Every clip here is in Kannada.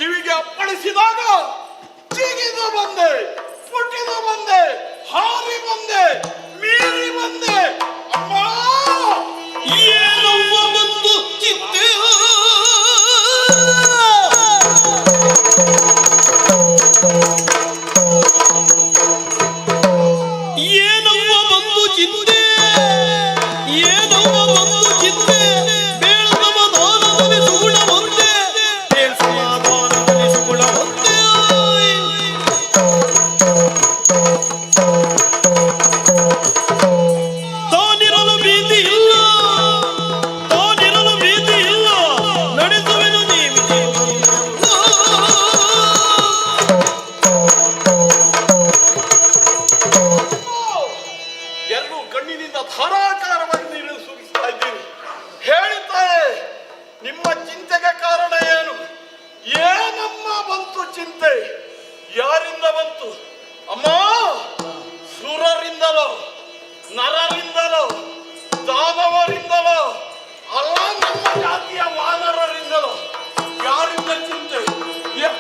ಕಿವಿಗೆ ಅಪ್ಪಳಿಸಿದಾಗ ಜಿಗಿದು ಬಂದೆ, ಪುಟಿದು ಬಂದೆ, ಹಾರಿ ಬಂದೆ, ಮೀರಿ ಬಂದೆ. ಅಮ್ಮ ಏನವ್ವ ಬಂದು ಚಿತ್ತೆ, ಏನವ್ವ ಬಂದು ಚಿಂತೆ, ಏನವ್ವ ಬಂದು ಚಿಂತೆ, ಬೇಡ ಸಮಾಧಾನದಲ್ಲಿ ಸುಗುಣ ಒಂದೇ, ಬೇಡ ಸಮಾಧಾನದಲ್ಲಿ ಸುಗುಣ ಒಂದೇ. ತಾನಿರಲು ಭೀತಿ ಇಲ್ಲ, ತಾನಿರಲು ಭೀತಿ ಇಲ್ಲ, ನಡೆಸುವೆನು ನೇಮಿತಿ. ಎರಡು ಕಣ್ಣಿನಿಂದ ಧಾರಾಕಾರವಾಗಿ ನೀರು ಸುರಿಸ್ತಾ ಇದ್ದೀನಿ. ಹೇಳುತ್ತಾರೆ ನಿಮ್ಮ ಚಿಂತೆಗೆ ಕಾರಣ ಏನು? ಏನಮ್ಮ ಬಂತು ಚಿಂತೆ? ಯಾರಿಂದ ಬಂತು ಅಮ್ಮ? ಸುರರಿಂದಲೋ, ನರರಿಂದಲೋ, ದಾನವರಿಂದಲೋ, ಅಲ್ಲ ನಮ್ಮ ಜಾತಿಯ ವಾನರರಿಂದಲೋ? ಯಾರಿಂದ ಚಿಂತೆ? ಏನು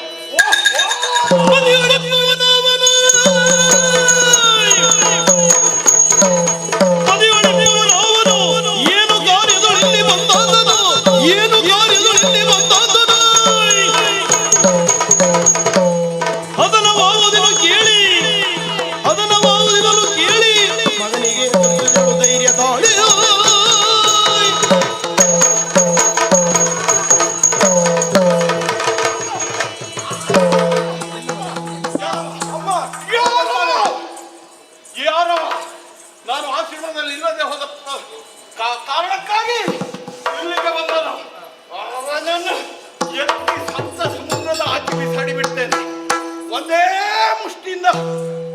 ಕಾರ್ಯದಲ್ಲಿ ಬಂದಾದನು, ಏನು ಕಾರ್ಯದಲ್ಲಿ ಬಂದಾದನು, ಅದನವಾವುದನ್ನು ಕೇಳಿ, ಅದನವಾವುದನ್ನು ಕೇಳಿ ಮಗನಿಗೆ ಧೈರ್ಯ ತಾಳಿ. ಯಾರೋ ನಾನು ಆಶ್ರಮದಲ್ಲಿ ಇಲ್ಲದೆ ಹೋದ ಕಾರಣಕ್ಕಾಗಿ ಇಲ್ಲಿಗೆ ಬಂದನು. ಅವನನ್ನು ಎತ್ತಿ ಸಂತ ಸಮುದ್ರದ ಆಚೆ ಬಿಸಾಡಿ ಬಿಡ್ತೇನೆ. ಒಂದೇ ಮುಷ್ಟಿಯಿಂದ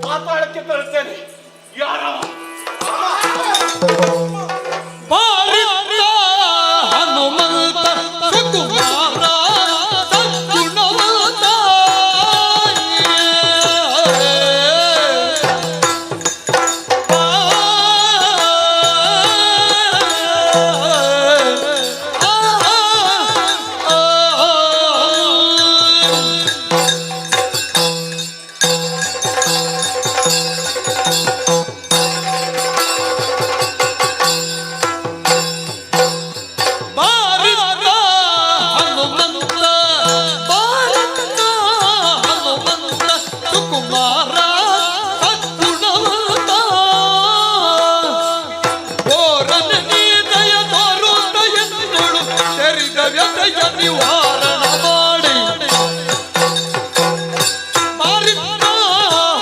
ಪಾತಾಳಕ್ಕೆ ತರುತ್ತೇನೆ. ಯಾರೋ ಬಾರಿಲ್ಲ ಹನುಮಂತ ಸುಕುಮಾರ ಸದ್ಗುಣವಂತ, ಬಾರಿಲ್ಲ ಹನುಮಂತ, ಬಾರಿಲ್ಲ ಹನುಮಂತ ಸುಕುಮಾರ ಸದ್ಗುಣವಂತ, ಓರನ ನೀ ದಯ ತೋರುತ್ತ ಎನ್ನುಳು ಶರೀರ ವ್ಯಥೆಯ ನಿವಾರಣ ಮಾಡಿ. ಬಾರಿಲ್ಲ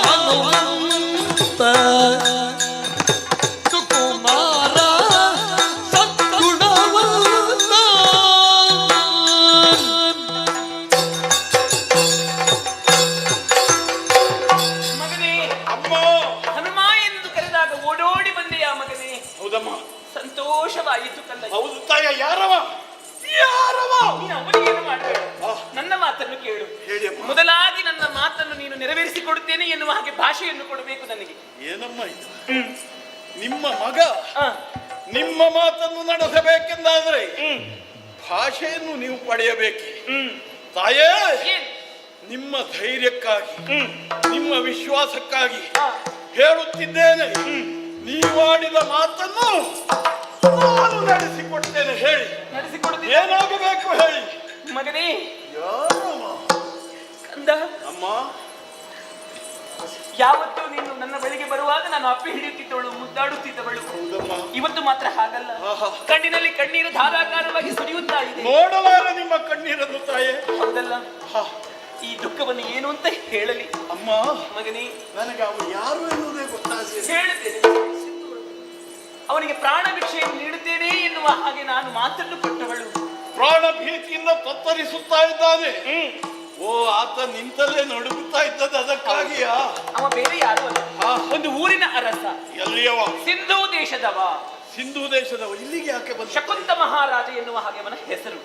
ಹನುಮಂತ ಸುಕುಮಾರ ಸದ್ಗುಣವಂತ. ಮಗನೇ, ಅಮ್ಮ. ಹನುಮ ಎಂದು ಕರೆದಾಗ ಓಡೋಡಿ ಬಂದೆಯಾ ಮಗನೇ? ಹೌದಮ್ಮ, ಸಂತೋಷವಾಯಿತು ಕಲ್ಲ. ಹೌದು ತಾಯ. ಯಾರವ? ಯಾರವ? ನೀನು ಅವನಿಗೇನು ಮಾಡಬೇಡ, ಆ. ನನ್ನ ಮಾತನ್ನು ಕೇಳು. ಹೇಳಿ ಅಮ್ಮ. ಮೊದಲಾಗಿ ನನ್ನ ಮಾತನ್ನು ನೀನು ನೆರವೇರಿಸಿಕೊಡುತ್ತೇನೆ ಎನ್ನುವ ಹಾಗೆ ಭಾಷೆಯನ್ನು ಕೊಡಬೇಕು ನನಗೆ. ಏನಮ್ಮ ಇದು? ನಿಮ್ಮ ಮಗ ಆ, ನಿಮ್ಮ ಮಾತನ್ನು ನಡೆಸಬೇಕೆಂದಾದ್ರೆ ಹ್ಮ್, ಭಾಷೆಯನ್ನು ನೀವು ಪಡೆಯಬೇಕೆ? ಹ್ಮ್. ತಾಯೇ, ಏನ್? ನಿಮ್ಮ ಧೈರ್ಯಕ್ಕಾಗಿ, ಹ್ಮ್. ನಿಮ್ಮ ವಿಶ್ವಾಸಕ್ಕಾಗಿ ಆ, ಹೇಳುತ್ತಿದ್ದೇನೆ. ನೀವಾಡಿದ ಮಾತನ್ನು ನಾನು ನಡೆಸಿಕೊಡ್ತೇನೆ. ಹೇಳಿ, ನಡೆಸಿಕೊಡುತ್ತೀನಿ ಏನಾಗಬೇಕು ಹೇಳಿ. ಮಗನೇ. ಯಾರಮ್ಮ? ಕಂದ, ಅಮ್ಮ, ಯಾವತ್ತೂ ನೀನು ನನ್ನ ಬಳಿಗೆ ಬರುವಾಗ ನಾನು ಅಪ್ಪಿ ಹಿಡಿಯುತ್ತಿದ್ದವಳು, ಮುದ್ದಾಡುತ್ತಿದ್ದವಳು. ಹೌದಮ್ಮ. ಇವತ್ತು ಮಾತ್ರ ಹಾಗಲ್ಲ. ಆಹಾ. ಕಣ್ಣಿನಲ್ಲಿ ಕಣ್ಣೀರು ಧಾರಾಕಾರವಾಗಿ ಸುರಿಯುತ್ತಾ ಇದೆ. ನೋಡಲಾರ ನಿಮ್ಮ ಕಣ್ಣೀರನ್ನು ತಾಯೇ. ಹೌದಲ್ಲ? ಹಾ. ಈ ದುಃಖವನ್ನು ಏನು ಅಂತ ಹೇಳಲಿ ಅಮ್ಮ, ಮಗನೇ? ನನಗೆ ಅವನು ಯಾರು ಎನ್ನುವುದೇ ಗೊತ್ತಾಗಲಿಲ್ಲ. ಹೇಳುತ್ತೇನೆ. ಅವನಿಗೆ ಪ್ರಾಣ ಭಿಕ್ಷೆಯನ್ನು ನೀಡುತ್ತೇನೆ ಎನ್ನುವ ಹಾಗೆ ನಾನು ಮಾತನ್ನು ಕೊಟ್ಟವಳು. ಪ್ರಾಣ ಭೀತಿಯಿಂದ ತತ್ತರಿಸುತ್ತಾ ಇದ್ದಾನೆ. ಓ, ಆತ ನಿಂತಲೇ ನಡುಗುತ್ತಾ ಇದ್ದದ್ದು ಅದಕ್ಕಾಗಿಯಾ? ಅವ ಬೇರೆ ಯಾರು ಅಲ್ಲ, ಒಂದು ಊರಿನ ಅರಸ, ಎಲ್ಲಿಯವ? ಸಿಂಧೂ ದೇಶದವ. ಸಿಂಧೂ ದೇಶದವ. ಇಲ್ಲಿಗೆ ಯಾಕೆ ಬಂದ? ಶಕುಂತ ಮಹಾರಾಜ ಎನ್ನುವ ಹಾಗೆ ಅವನ ಹೆಸರು.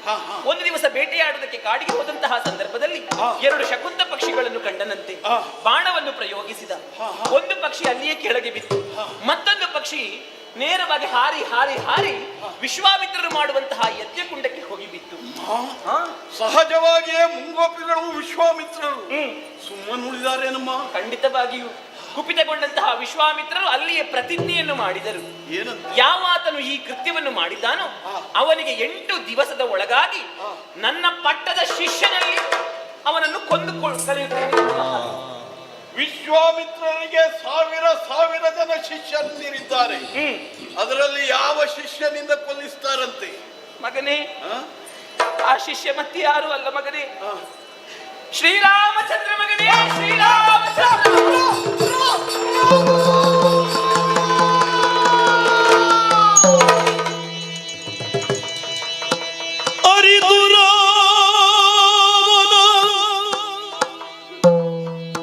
ಒಂದು ದಿವಸ ಬೇಟೆಯಾಡುವುದಕ್ಕೆ ಕಾಡಿಗೆ ಹೋದಂತಹ ಸಂದರ್ಭದಲ್ಲಿ ಎರಡು ಶಕುಂತ ಪಕ್ಷಿಗಳನ್ನು ಕಂಡನಂತೆ. ಬಾಣವನ್ನು ಪ್ರಯೋಗಿಸಿದ. ಒಂದು ಪಕ್ಷಿ ಅಲ್ಲಿಯೇ ಕೆಳಗೆ ಬಿತ್ತು, ಮತ್ತೊಂದು ಪಕ್ಷಿ ನೇರವಾಗಿ ಹಾರಿ ಹಾರಿ ಹಾರಿ ವಿಶ್ವಾಮಿತ್ರರು ಮಾಡುವಂತಹ ಯಜ್ಞಕುಂಡಕ್ಕೆ ಹೋಗಿ ಬಿತ್ತು. ಸಹಜವಾಗಿಯೇ ಮುಂಗೋಪಿಗಳು ವಿಶ್ವಾಮಿತ್ರರು ಸುಮ್ಮನುಳಿದಾರೇನಮ್ಮ? ಖಂಡಿತವಾಗಿಯೂ ಕುಪಿತಗೊಂಡಂತಹ ವಿಶ್ವಾಮಿತ್ರರು ಅಲ್ಲಿಯೇ ಪ್ರತಿಜ್ಞೆಯನ್ನು ಮಾಡಿದರು. ಏನಂತ? ಯಾವಾತನು ಈ ಕೃತ್ಯವನ್ನು ಮಾಡಿದ್ದಾನೋ ಅವನಿಗೆ 8 ದಿವಸದ ಒಳಗಾಗಿ ನನ್ನ ಪಟ್ಟದ ಶಿಷ್ಯನಲ್ಲಿ ಅವನನ್ನು ಕೊಂದು ಕರೆಯುತ್ತೇನೆ. ವಿಶ್ವಾಮಿತ್ರನಿಗೆ ಸಾವಿರ ಜನ ಶಿಷ್ಯರಿದ್ದಾರೆ. ಅದರಲ್ಲಿ ಯಾವ ಶಿಷ್ಯನಿಂದ ಕೊಲ್ಲಿಸ್ತಾರಂತೆ? ಮಗನೇ, ಆ ಶಿಷ್ಯ ಮತ್ತೆ ಯಾರು ಅಲ್ಲ ಮಗನೇ, ಶ್ರೀರಾಮಚಂದ್ರ ಮಗನೇ, ಶ್ರೀರಾಮಚಂದ್ರ.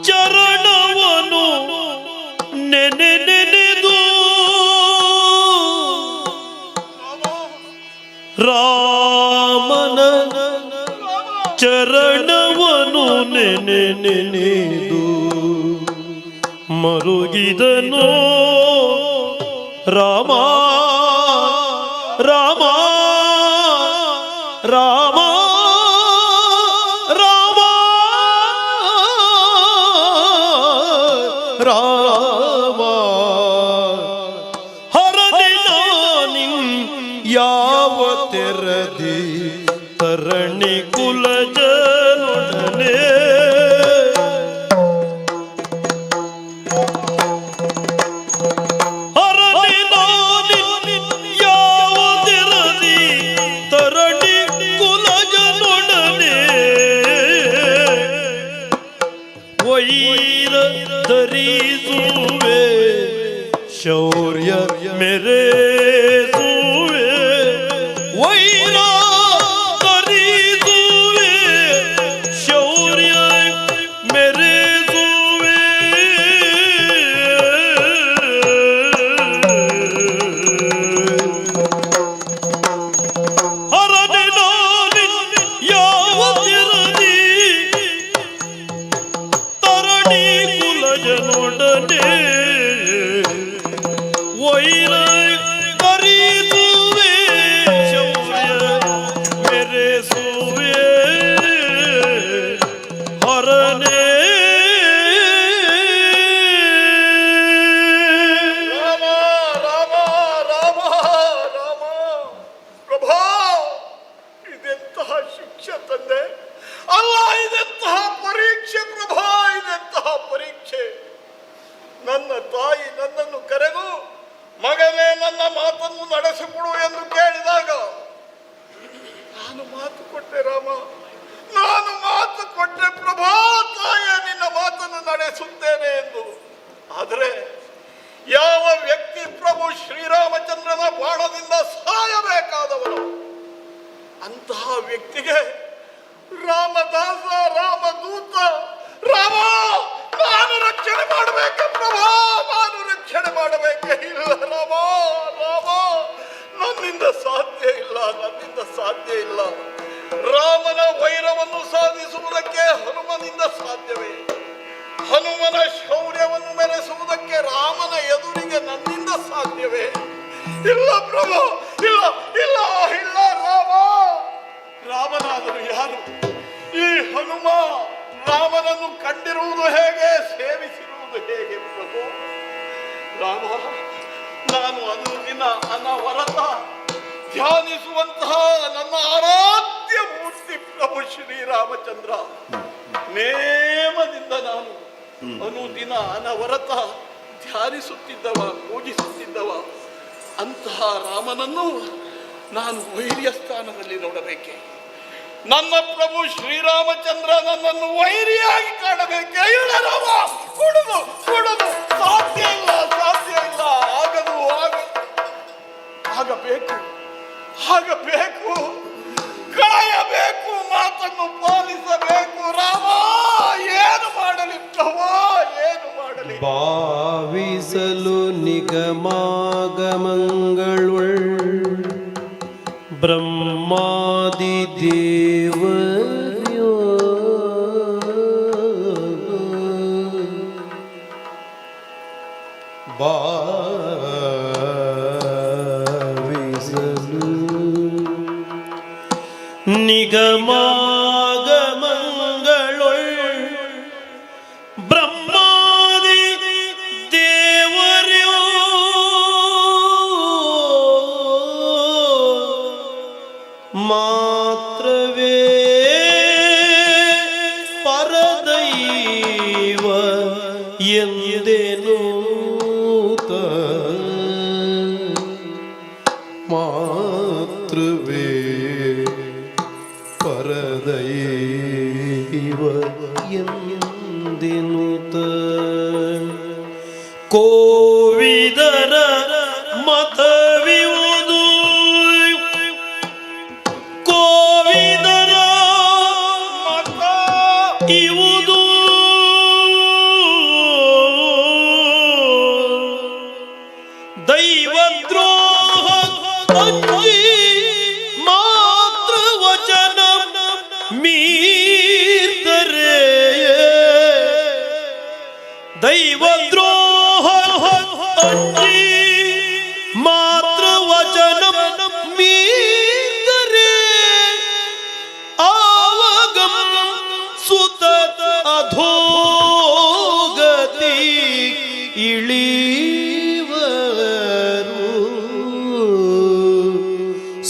ಚರಣವನು ನೆನೆದು ರಾಮನ ಚರಣವನು ನೆನೆದು ಮರುಗಿದನು ರಾಮ ರಾಮ ರಾಮ ರಾಮ ರಾಮ ಹರನೆ ನಾನಿನ್ ಯಾವ ತೆರದಿ ತರಣಿ ಕುಲಜನೊಡನೆ ಹರನೆ ನಾನಿನ್ ಯಾವ ತೆರದಿ ತರಣಿ ಕುಲಜನೊಡನೆ ವೈರ ಧರಿಸುವೆ ಶೌರ್ಯ ಮೆರೆಸುವೆ ವೈರ ಧರಿಸುವೆ ಶೌರ್ಯ ಮೆರೆಸುವೆ ಹರನೆ ನಾನಿನ್ ಯಾವ ತಿರದಿ ತರಣಿ ಕುಲಜನೊಡನೆ ವೈರ ಕರಿಸುವೆ ಶೌರ್ಯ ಮೆರೆಸುವೆ ಹರನೆ ರಾಮ ರಾಮ ರಾಮ ರಾಮ. ಪ್ರಭಾ, ಇದೆಂತಹ ಶಿಕ್ಷೆ ತಂದೆ ಅಲ್ಲ, ಇದೆಂತಹ ಪರೀಕ್ಷೆ ಪ್ರಭಾ, ಇದೆಂತಹ ಪರೀಕ್ಷೆ. ನನ್ನ ತಾಯಿ ನನ್ನನ್ನು ಕರೆದು ಮಗನೇ ನನ್ನ ಮಾತನ್ನು ನಡೆಸಿಕೊಡು ಎಂದು ಕೇಳಿದಾಗ ನಾನು ಮಾತು ಕೊಟ್ಟೆ ರಾಮ, ನಾನು ಮಾತು ಕೊಟ್ಟೆ ಪ್ರಭಾ, ತಾಯಿಯ ನಿನ್ನ ಮಾತನ್ನು ನಡೆಸುತ್ತೇನೆ ಎಂದು. ಆದರೆ ಯಾವ ವ್ಯಕ್ತಿ ಪ್ರಭು ಶ್ರೀರಾಮಚಂದ್ರನ ಬಾಣದಿಂದ ಸಾಯಬೇಕಾದವನು, ಅಂತಹ ವ್ಯಕ್ತಿಗೆ ರಾಮದಾಸ ರಾಮದೂತ ರಾಮ ನಾನು ರಕ್ಷಣೆ ಮಾಡಬೇಕೆ ಪ್ರಭಾ, ನಾನು ರಕ್ಷಣೆ ಮಾಡಬೇಕೆ? ಇಲ್ಲ ರಾಮ ರಾಮ, ನನ್ನಿಂದ ಸಾಧ್ಯ ಇಲ್ಲ, ನನ್ನಿಂದ ಸಾಧ್ಯ ಇಲ್ಲ. ರಾಮನ ವೈರವನ್ನು ಸಾಧಿಸುವುದಕ್ಕೆ ಹನುಮನಿಂದ ಸಾಧ್ಯವೇ? ಹನುಮನ ಶೌರ್ಯವನ್ನು ಮೆರೆಸುವುದಕ್ಕೆ ರಾಮನ ಎದುರಿಗೆ ನನ್ನಿಂದ ಸಾಧ್ಯವೇ? ಇಲ್ಲ ಪ್ರಭು, ಇಲ್ಲ ಇಲ್ಲ ಇಲ್ಲ ರಾಮ. ರಾಮನಾದರೂ ಯಾರು? ಈ ಹನುಮ ರಾಮನನ್ನು ಕಂಡಿರುವುದು ಹೇಗೆ, ಸೇವಿಸಿರುವುದು ಹೇಗೆ ಪ್ರಭು? ರಾಮ, ನಾನು ಅನುದಿನ ಅನವರತ ಧ್ಯಾನಿಸುವಂತಹ ನನ್ನ ಆರಾಧ್ಯ ಮೂರ್ತಿ ಪ್ರಭು ಶ್ರೀರಾಮಚಂದ್ರ, ನೇಮದಿಂದ ನಾನು ಅನುದಿನ ಅನವರತ ಧ್ಯಾನಿಸುತ್ತಿದ್ದವ, ಪೂಜಿಸುತ್ತಿದ್ದವ. ಅಂತಹ ರಾಮನನ್ನು ನಾನು ವೈರ್ಯ ಸ್ಥಾನದಲ್ಲಿ ನೋಡಬೇಕೆ? ನನ್ನ ಪ್ರಭು ಶ್ರೀರಾಮಚಂದ್ರ ನನ್ನನ್ನು ವೈರಿಯಾಗಿ ಕಾಣಬೇಕೆ? ಇಲ್ಲ ರಾಮ, ಕೊಡುದು ಕೊಡುದು ಸಾಧ್ಯ ಇಲ್ಲ, ಸಾಧ್ಯ ಇಲ್ಲ, ಆಗದು, ಆಗಬೇಕು, ಆಗಬೇಕು, ಕಾಯಬೇಕು, ಮಾತನ್ನು ಪಾಲಿಸಬೇಕು. ರಾಮ, ಏನು ಮಾಡಲಿ ಪ್ರಭು, ಏನು ಮಾಡಲಿ? ಭಾವಿಸಲು ನಿಗಮಾಗಮಂಗಳುಳ್ ಬ್ರಹ್ಮಾದಿ ದೇವರ್ಯೋ ಭಾವಿಸಲು ಎಂದೆನೂತ ಮಾತೃವೇ ಪರದೈವ ಎಂದೆನುತ ಕೋವಿದರ ಮತವಿವುದು ಕೋವಿದರ ಮತ ಇವುದು ದೈವದ್ರೋಹ ಅಂಜಿ ಮಾತೃವಚನ ಮೀರ್ತರೆ ದೈವದ್ರೋಹ ಅಂಜಿ ಮಾತೃವಚನ ಮೀರ್ತರೆ ಆವಗಂ ಸುತ ಅಧೋಗತಿ ಇಳಿವರು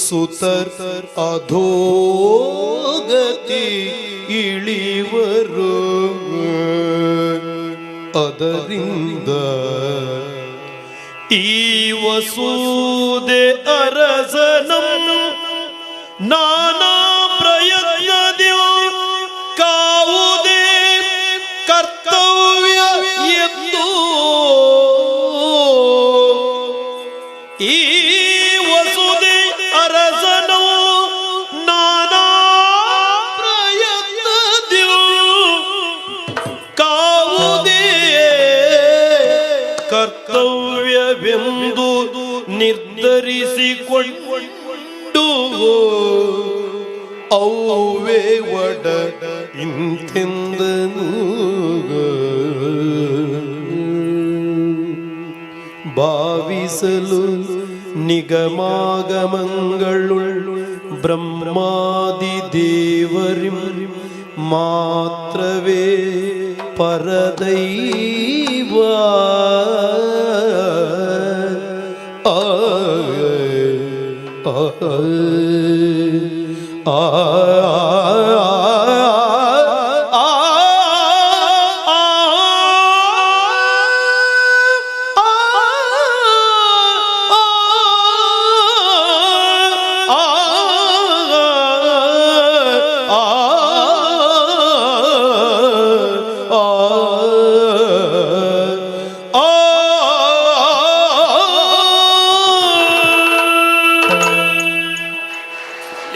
ಸುತರ್ ಅಧೋಗತಿ ಇಳಿವರು ಅದರಿಂದ ಈ ವಸೂದೆ ಅರಸನಂ ನಾನಾ ಪ್ರಯತ್ನದ್ಯೋ ಕಾವುದೇ ಕರ್ತವ್ಯ ಎಂದು ಈ ವಸುದೆ ಅರಸನು ನಾನಾ ಪ್ರಯತ್ನದ್ಯೋ ಕಾವುದೇ ಕರ್ತವ್ಯವೆಂದು ನಿರ್ಧರಿಸಿಕೊಂಡು ಔವೇ ಒಡ ಇಂತೆಂದನು ಭಾವಿಸಲು ನಿಗಮಾಗಮಗಳು ಬ್ರಹ್ಮಾದಿ ದೇವರಿಂ ಮಾತ್ರವೇ ಪರದೈವ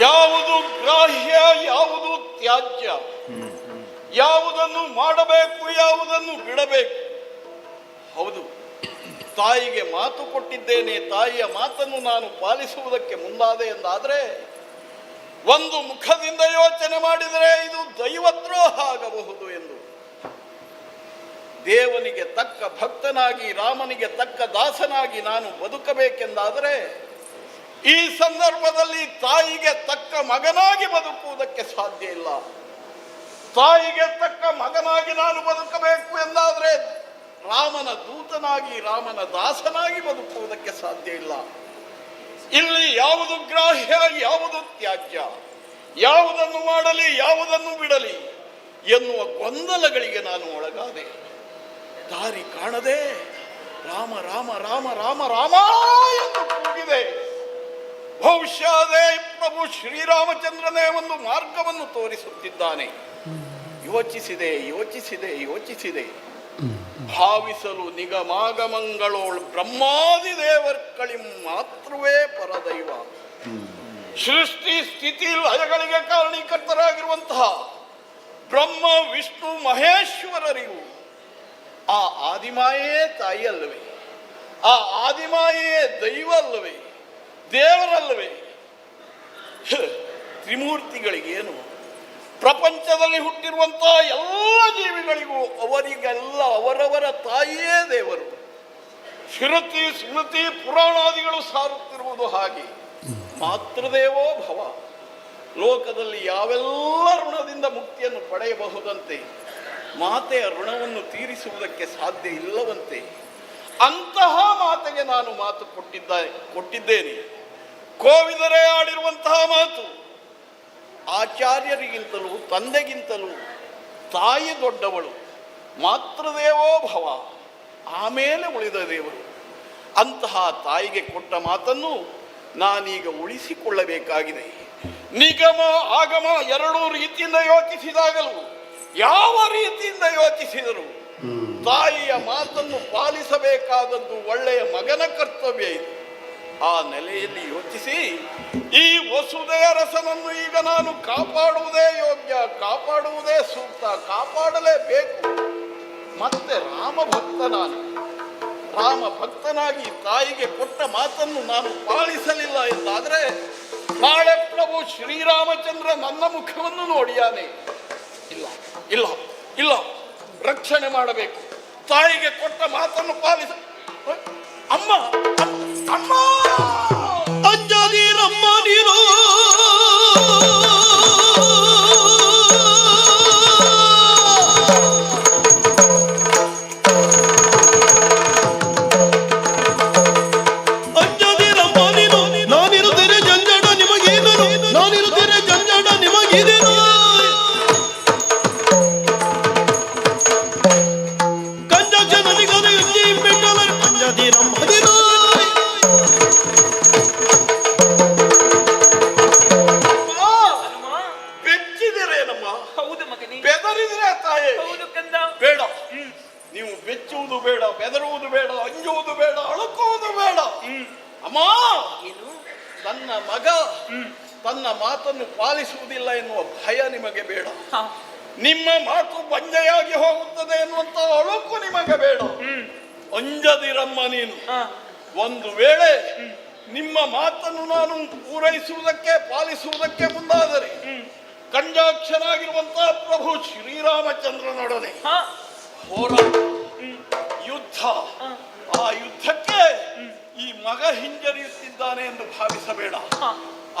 ಯಾವುದು ಗ್ರಾಹ್ಯ ಯಾವುದು ತ್ಯಾಜ್ಯ, ಯಾವುದನ್ನು ಮಾಡಬೇಕು ಯಾವುದನ್ನು ಬಿಡಬೇಕು. ಹೌದು, ತಾಯಿಗೆ ಮಾತು ಕೊಟ್ಟಿದ್ದೇನೆ, ತಾಯಿಯ ಮಾತನ್ನು ನಾನು ಪಾಲಿಸುವುದಕ್ಕೆ ಮುಂದಾದೆ ಎಂದಾದರೆ ಒಂದು ಮುಖದಿಂದ ಯೋಚನೆ ಮಾಡಿದರೆ ಇದು ದೈವದ್ರೋಹ ಆಗಬಹುದು ಎಂದು. ದೇವನಿಗೆ ತಕ್ಕ ಭಕ್ತನಾಗಿ ರಾಮನಿಗೆ ತಕ್ಕ ದಾಸನಾಗಿ ನಾನು ಬದುಕಬೇಕೆಂದಾದರೆ ಈ ಸಂದರ್ಭದಲ್ಲಿ ತಾಯಿಗೆ ತಕ್ಕ ಮಗನಾಗಿ ಬದುಕುವುದಕ್ಕೆ ಸಾಧ್ಯ ಇಲ್ಲ. ತಾಯಿಗೆ ತಕ್ಕ ಮಗನಾಗಿ ನಾನು ಬದುಕಬೇಕು ಎಂದಾದರೆ ರಾಮನ ದೂತನಾಗಿ ರಾಮನ ದಾಸನಾಗಿ ಬದುಕುವುದಕ್ಕೆ ಸಾಧ್ಯ ಇಲ್ಲ. ಇಲ್ಲಿ ಯಾವುದು ಗ್ರಾಹ್ಯ ಯಾವುದು ತ್ಯಾಜ್ಯ, ಯಾವುದನ್ನು ಮಾಡಲಿ ಯಾವುದನ್ನು ಬಿಡಲಿ ಎನ್ನುವ ಗೊಂದಲಗಳಿಗೆ ನಾನು ಒಳಗಾದೆ. ದಾರಿ ಕಾಣದೆ ರಾಮ ರಾಮ ರಾಮ ರಾಮ ರಾಮ ಎಂದು ಕೂಗಿದೆ. ಬಹುಶಃ ಪ್ರಭು ಶ್ರೀರಾಮಚಂದ್ರನೇ ಒಂದು ಮಾರ್ಗವನ್ನು ತೋರಿಸುತ್ತಿದ್ದಾನೆ. ಯೋಚಿಸಿದೆ ಯೋಚಿಸಿದೆ ಯೋಚಿಸಿದೆ ಭಾವಿಸಲು ನಿಗಮಾಗಮಂಗಳೋಳ್ ಬ್ರಹ್ಮಾದಿ ದೇವರ್ಕಳಿಂ ಮಾತ್ರವೇ ಪರದೈವ. ಸೃಷ್ಟಿ ಸ್ಥಿತಿ ಲಯಗಳಿಗೆ ಕಾರಣೀಕರ್ತರಾಗಿರುವಂತಹ ಬ್ರಹ್ಮ ವಿಷ್ಣು ಮಹೇಶ್ವರರಿಗೂ ಆ ಆದಿಮಾಯೇ ತಾಯಿ ಅಲ್ಲವೇ, ಆ ಆದಿಮಾಯೇ ದೈವ ಅಲ್ಲವೇ, ದೇವರಲ್ಲವೇ? ತ್ರಿಮೂರ್ತಿಗಳಿಗೇನು, ಪ್ರಪಂಚದಲ್ಲಿ ಹುಟ್ಟಿರುವಂತಹ ಎಲ್ಲ ಜೀವಿಗಳಿಗೂ ಅವರಿಗೆಲ್ಲ ಅವರವರ ತಾಯಿಯೇ ದೇವರು. ಶ್ರುತಿ ಸ್ಮೃತಿ ಪುರಾಣಾದಿಗಳು ಸಾರುತ್ತಿರುವುದು ಹಾಗೆ. ಮಾತೃದೇವೋ ಭವ. ಲೋಕದಲ್ಲಿ ಯಾವೆಲ್ಲ ಋಣದಿಂದ ಮುಕ್ತಿಯನ್ನು ಪಡೆಯಬಹುದಂತೆ ಮಾತೆಯ ಋಣವನ್ನು ತೀರಿಸುವುದಕ್ಕೆ ಸಾಧ್ಯ ಇಲ್ಲವಂತೆ. ಅಂತಹ ಮಾತೆಗೆ ನಾನು ಮಾತು ಕೊಟ್ಟಿದ್ದೇನೆ. ಕೋವಿದರೇ ಆಡಿರುವಂತಹ ಮಾತು. ಆಚಾರ್ಯರಿಗಿಂತಲೂ ತಂದೆಗಿಂತಲೂ ತಾಯಿ ದೊಡ್ಡವಳು. ಮಾತೃದೇವೋ ಭವ, ಆಮೇಲೆ ಉಳಿದ ದೇವರು. ಅಂತಹ ತಾಯಿಗೆ ಕೊಟ್ಟ ಮಾತನ್ನು ನಾನೀಗ ಉಳಿಸಿಕೊಳ್ಳಬೇಕಾಗಿದೆ. ನಿಗಮ ಆಗಮ ಎರಡೂ ರೀತಿಯಿಂದ ಯೋಚಿಸಿದಾಗಲೂ, ಯಾವ ರೀತಿಯಿಂದ ಯೋಚಿಸಿದರು ತಾಯಿಯ ಮಾತನ್ನು ಪಾಲಿಸಬೇಕಾದದ್ದು ಒಳ್ಳೆಯ ಮಗನ ಕರ್ತವ್ಯ ಇದು. ಆ ನೆಲೆಯಲ್ಲಿ ಯೋಚಿಸಿ ಈ ವಸುದೆಯ ರಸನನ್ನು ಈಗ ನಾನು ಕಾಪಾಡುವುದೇ ಯೋಗ್ಯ, ಕಾಪಾಡುವುದೇ ಸೂಕ್ತ, ಕಾಪಾಡಲೇಬೇಕು. ಮತ್ತೆ ರಾಮ ಭಕ್ತನಾಗಿ ತಾಯಿಗೆ ಕೊಟ್ಟ ಮಾತನ್ನು ನಾನು ಪಾಲಿಸಲಿಲ್ಲ ಎಂದಾದರೆ ನಾಳೆ ಪ್ರಭು ಶ್ರೀರಾಮಚಂದ್ರ ನನ್ನ ಮುಖವನ್ನು ನೋಡಿಯಾನೆ. ಇಲ್ಲ ಇಲ್ಲ ಇಲ್ಲ, ರಕ್ಷಣೆ ಮಾಡಬೇಕು. ತಾಯಿಗೆ ಕೊಟ್ಟ ಮಾತನ್ನು ಅಮ್ಮ ಅಮ್ಮ ಅಂಜದಿರಮ್ಮ ನೀನು ಬೆದರುವುದು ಬೇಡ, ಅಂಜುವುದು ಬೇಡ, ಅಳುಕುವುದು ಬೇಡ. ಅಮ್ಮ, ನನ್ನ ಮಗ ತನ್ನ ಮಾತನ್ನು ಪಾಲಿಸುವುದಿಲ್ಲ ಎನ್ನುವ ಭಯ ನಿಮಗೆ ಬೇಡ. ನಿಮ್ಮ ಮಾತು ಬಂಜೆಯಾಗಿ ಹೋಗುತ್ತದೆ ಎನ್ನುವಂತ ಅಳುಕು ನಿಮಗೆ ಬೇಡ. ಅಂಜದಿರಮ್ಮ ನೀನು. ಒಂದು ವೇಳೆ ನಿಮ್ಮ ಮಾತನ್ನು ನಾನು ಪೂರೈಸುವುದಕ್ಕೆ ಪಾಲಿಸುವುದಕ್ಕೆ ಮುಂದಾದರೆ ಕಂಜಾಕ್ಷನಾಗಿರುವಂತಹ ಪ್ರಭು ಶ್ರೀರಾಮಚಂದ್ರನೊಡನೆ ಹೋರಾಟ, ಯುದ್ಧ. ಆ ಯುದ್ಧಕ್ಕೆ ಈ ಮಗ ಹಿಂಜರಿಯುತ್ತಿದ್ದಾನೆ ಎಂದು ಭಾವಿಸಬೇಡ.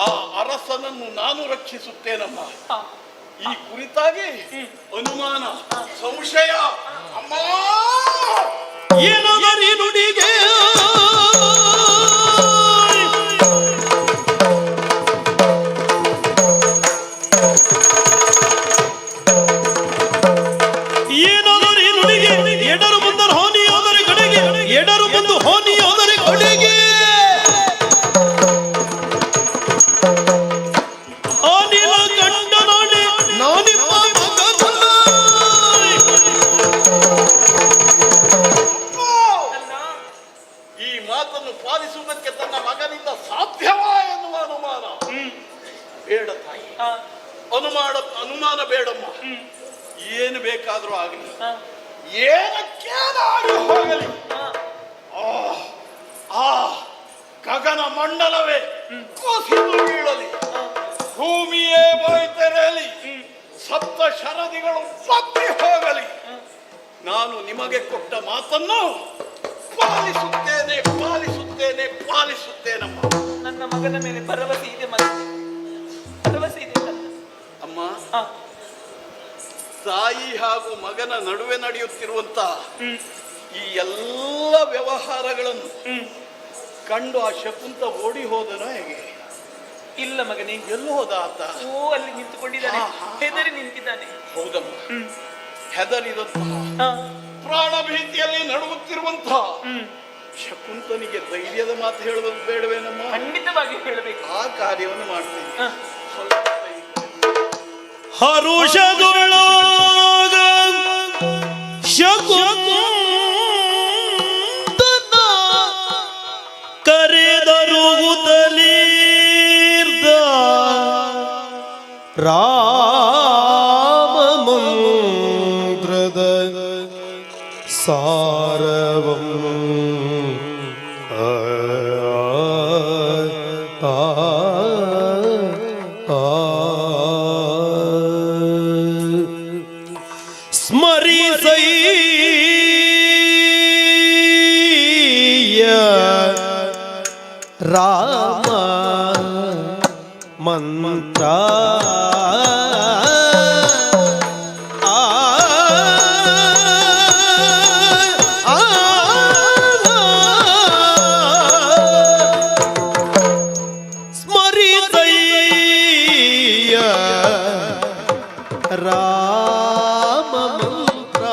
ಆ ಅರಸನನ್ನು ನಾನು ರಕ್ಷಿಸುತ್ತೇನಮ್ಮ. ಈ ಕುರಿತಾಗಿ ಅನುಮಾನ, ಸಂಶಯ ಅಮ್ಮ ಏನಾದರೂ ನುಡಿಗೆ ಎಡರು ಬಂದು ಹಾನಿಯಾದರೆ ಕಡೆಗೆ, ಎಡರು ಬಂದು ಹಾನಿಯಾದರೆ ಕಡೆಗೆ ಆನಿಲ ಗಂಡ ನಾಡಿ ನಾನಿಮ್ಮ ಈ ಮಾತನ್ನು ಪಾಲಿಸುವುದಕ್ಕೆ ತನ್ನ ಮಗನಿಂದ ಸಾಧ್ಯವಾ ಎನ್ನುವ ಅನುಮಾನ ಬೇಡ ತಾಯಿ. ಅನುಮಾನ ಬೇಡಮ್ಮ. ಏನು ಬೇಕಾದರೂ ಆಗಲಿ, ಏನಕ್ಕೇನಾಗಿ ಹೋಗಲಿ, ಆ ಗಗನ ಮಂಡಲವೇ ಕುಸಿದು ಬೀಳಲಿ, ಭೂಮಿಯೇ ಬಾಯ್ತೆರೆಯಲಿ, ಸಪ್ತ ಶರದಿಗಳು ಬತ್ತಿ ಹೋಗಲಿ, ನಾನು ನಿಮಗೆ ಕೊಟ್ಟ ಮಾತನ್ನು ಪಾಲಿಸುತ್ತೇನೆ, ಪಾಲಿಸುತ್ತೇನೆ, ಪಾಲಿಸುತ್ತೇನಮ್ಮ. ನನ್ನ ಮಗನ ಮೇಲೆ ಭರವಸೆ ಇದೆ, ಭರವಸೆ ಇದೆ ಅಮ್ಮ. ತಾಯಿ ಹಾಗೂ ಮಗನ ನಡುವೆ ನಡೆಯುತ್ತಿರುವಂತ ಈ ಎಲ್ಲ ವ್ಯವಹಾರಗಳನ್ನು ಕಂಡು ಆ ಶಕುಂತ ಓಡಿ ಹೋದನ ಹೇಗೆ? ಇಲ್ಲ ಮಗನೇ. ಎಲ್ಲೋ ಹೋದ ಆತ? ಅಲ್ಲಿ ನಿಂತುಕೊಂಡಿದ್ದಾನೆ, ಹೆದರಿ ನಿಂತಿದ್ದಾನೆ. ಹೌದಮ್ಮ, ಹೆದರಿದಂತಹ ಪ್ರಾಣ ಭೀತಿಯಲ್ಲಿ ನಡುಗುತ್ತಿರುವಂತಹ ಶಕುಂತನಿಗೆ ಧೈರ್ಯದ ಮಾತು ಹೇಳುವುದು ಬೇಡವೇನಮ್ಮ? ಖಂಡಿತವಾಗಿ ಹೇಳಬೇಕು. ಆ ಕಾರ್ಯವನ್ನು ಮಾಡ್ತೀನಿ. ಹರುಷದೊಳಗ ಶಕುಂತನ ಕರೆದರುವುದಲೀರ್ದ ರಾಮಮಂದ್ರದ ಸಾರವಂ ರಾಮ ಮಂತ್ರ ಸ್ಮರಿಸಯ್ಯ ರಾಮ ಮಂತ್ರ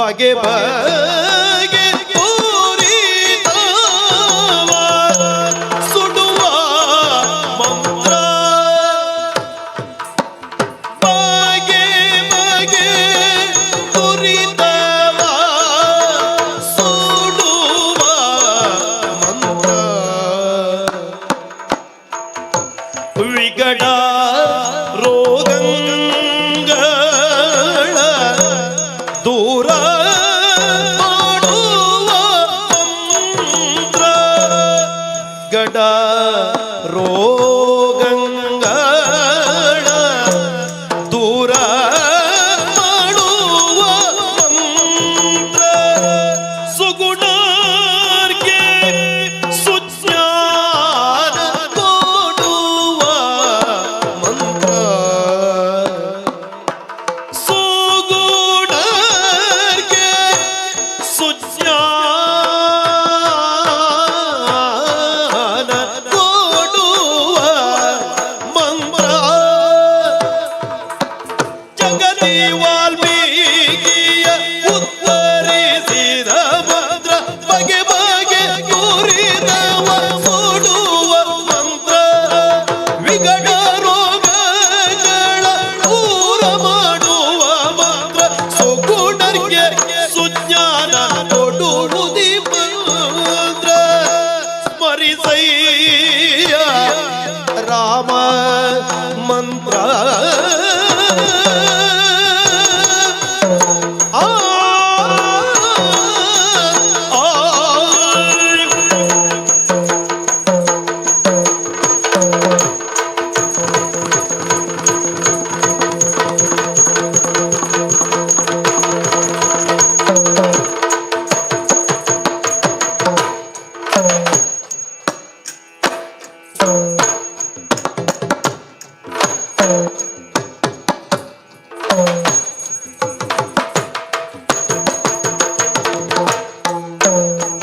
ಬಗೆ ಬಗೆ ತೋರಿದವ ಸುಡುವ ಮಂತ್ರ ಬಗೆ ಬಗೆ ತುರಿದವ ಸುಡುವ ಮಂತ್ರ ವಿಗಡ ರೋಗಗಳ ದೂರ ಮಾಡುವ ಮಂತ್ರ ಗಡ ರೋಗಗಳ ದೂರ ಮಾಡುವ ಮಂತ್ರ ಸುಗುಣರ್ಗೆ ಸುಜ್ಞಾನ ಕೊಡುವ ಮಂತ್ರ ಸುಗುಣರ್ಗೆ ಸುಜ್ಞಾನ ಕೊಡುವ ಮಂತ್ರ ಜಗತಿ ವಾಲ್ಮೀಕಿಯ ಉತ್ತರಿಸಿದ ಮಂತ್ರ ಬಗೆ ಬಗೆ ಕುರಿದವ ಸುಡುವ ಮಂತ್ರ ವಿಗಡ ರೋಗಗಳ ದೂರ ಮಾಡುವ ಮಂತ್ರ ಸುಗುಣರ್ಗೆ ಸುಜ್ಞಾನ ಕೊಡುವುದಿ ಮಂತ್ರ ಸ್ಮರಿಸಯ್ಯ ರಾಮ ಮಂತ್ರ ಆ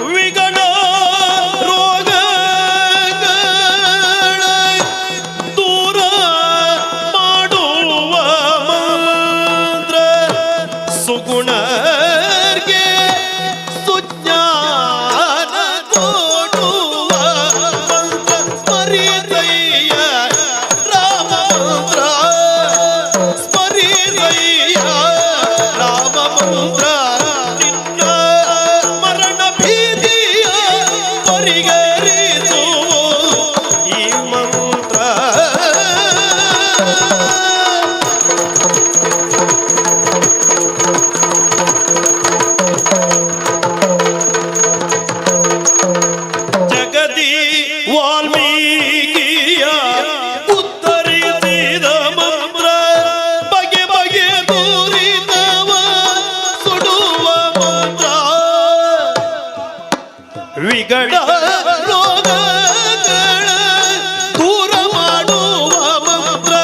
ವಿಗಡ ರೋಗಗಳ ದೂರ ಮಾಡುವ ಮಂತ್ರ ಸುಗುಣರ್ಗೆ ಸುಜ್ಞಾನ ಕೊಡುವ ಮಂತ್ರ ಸ್ಮರಿಸಯ್ಯ ರಾಮ ಮಂತ್ರ ಸ್ಮರಿಸಯ್ಯ ರಾಮ ಮಂತ್ರ ನಿನ್ನ ಮರಣ ಭೀತಿಯ ಪರಿಗರಿಸು ಈ ಮಂತ್ರ ಜಗದಿ ವಾಲ್ಮೀಕಿಯ ಉತ್ತರಿಸಿದ ಮಂತ್ರ ಬಗೆ ಬಗೆ ದೂರಿದವ ಸುಡುವ ಮಂತ್ರ ವಿಗಡ ರೋಗಗಳ ದೂರ ಮಾಡುವ ಮಂತ್ರ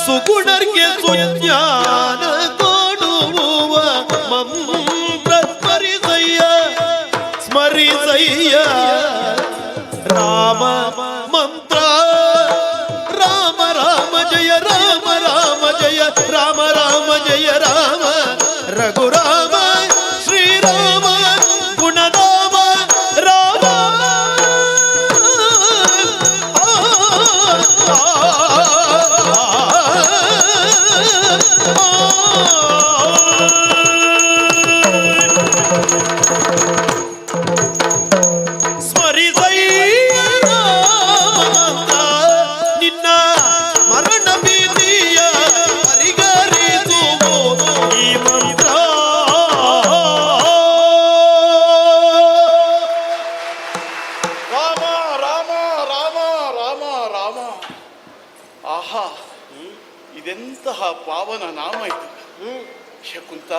ಸುಗುಣರ್ಗೆ ಸುಜ್ಞಾನ ಕೊಡುವ ಮಂತ್ರ ಸ್ಮರಿಸಯ್ಯ ಸ್ಮರಿಸಯ್ಯ ರಾಮ ಮಂತ್ರ ರಾಮ ರಾಮ ಜಯ ರಾಮ ರಾಮ ಜಯ ರಾಮ ರಾಮ ಜಯ ರಾಮ ರಘುರಾಮ ಶ್ರೀರಾಮ ಗುಣಧಾಮ ರಾಮ ಸ್ಮರಿಸಯ್ಯ ರಾಮ ನಿನ್ನ ಮರಣ ಭೀತಿಯ ಪರಿಗರಿಸುವುದು ಈ ಮಂತ್ರ ರಾಮ ರಾಮ ರಾಮ ರಾಮ ರಾಮ ಆಹಾ ಇದೆಂತಹ ಪಾವನ ನಾಮ ಇದು ಶಕುಂತ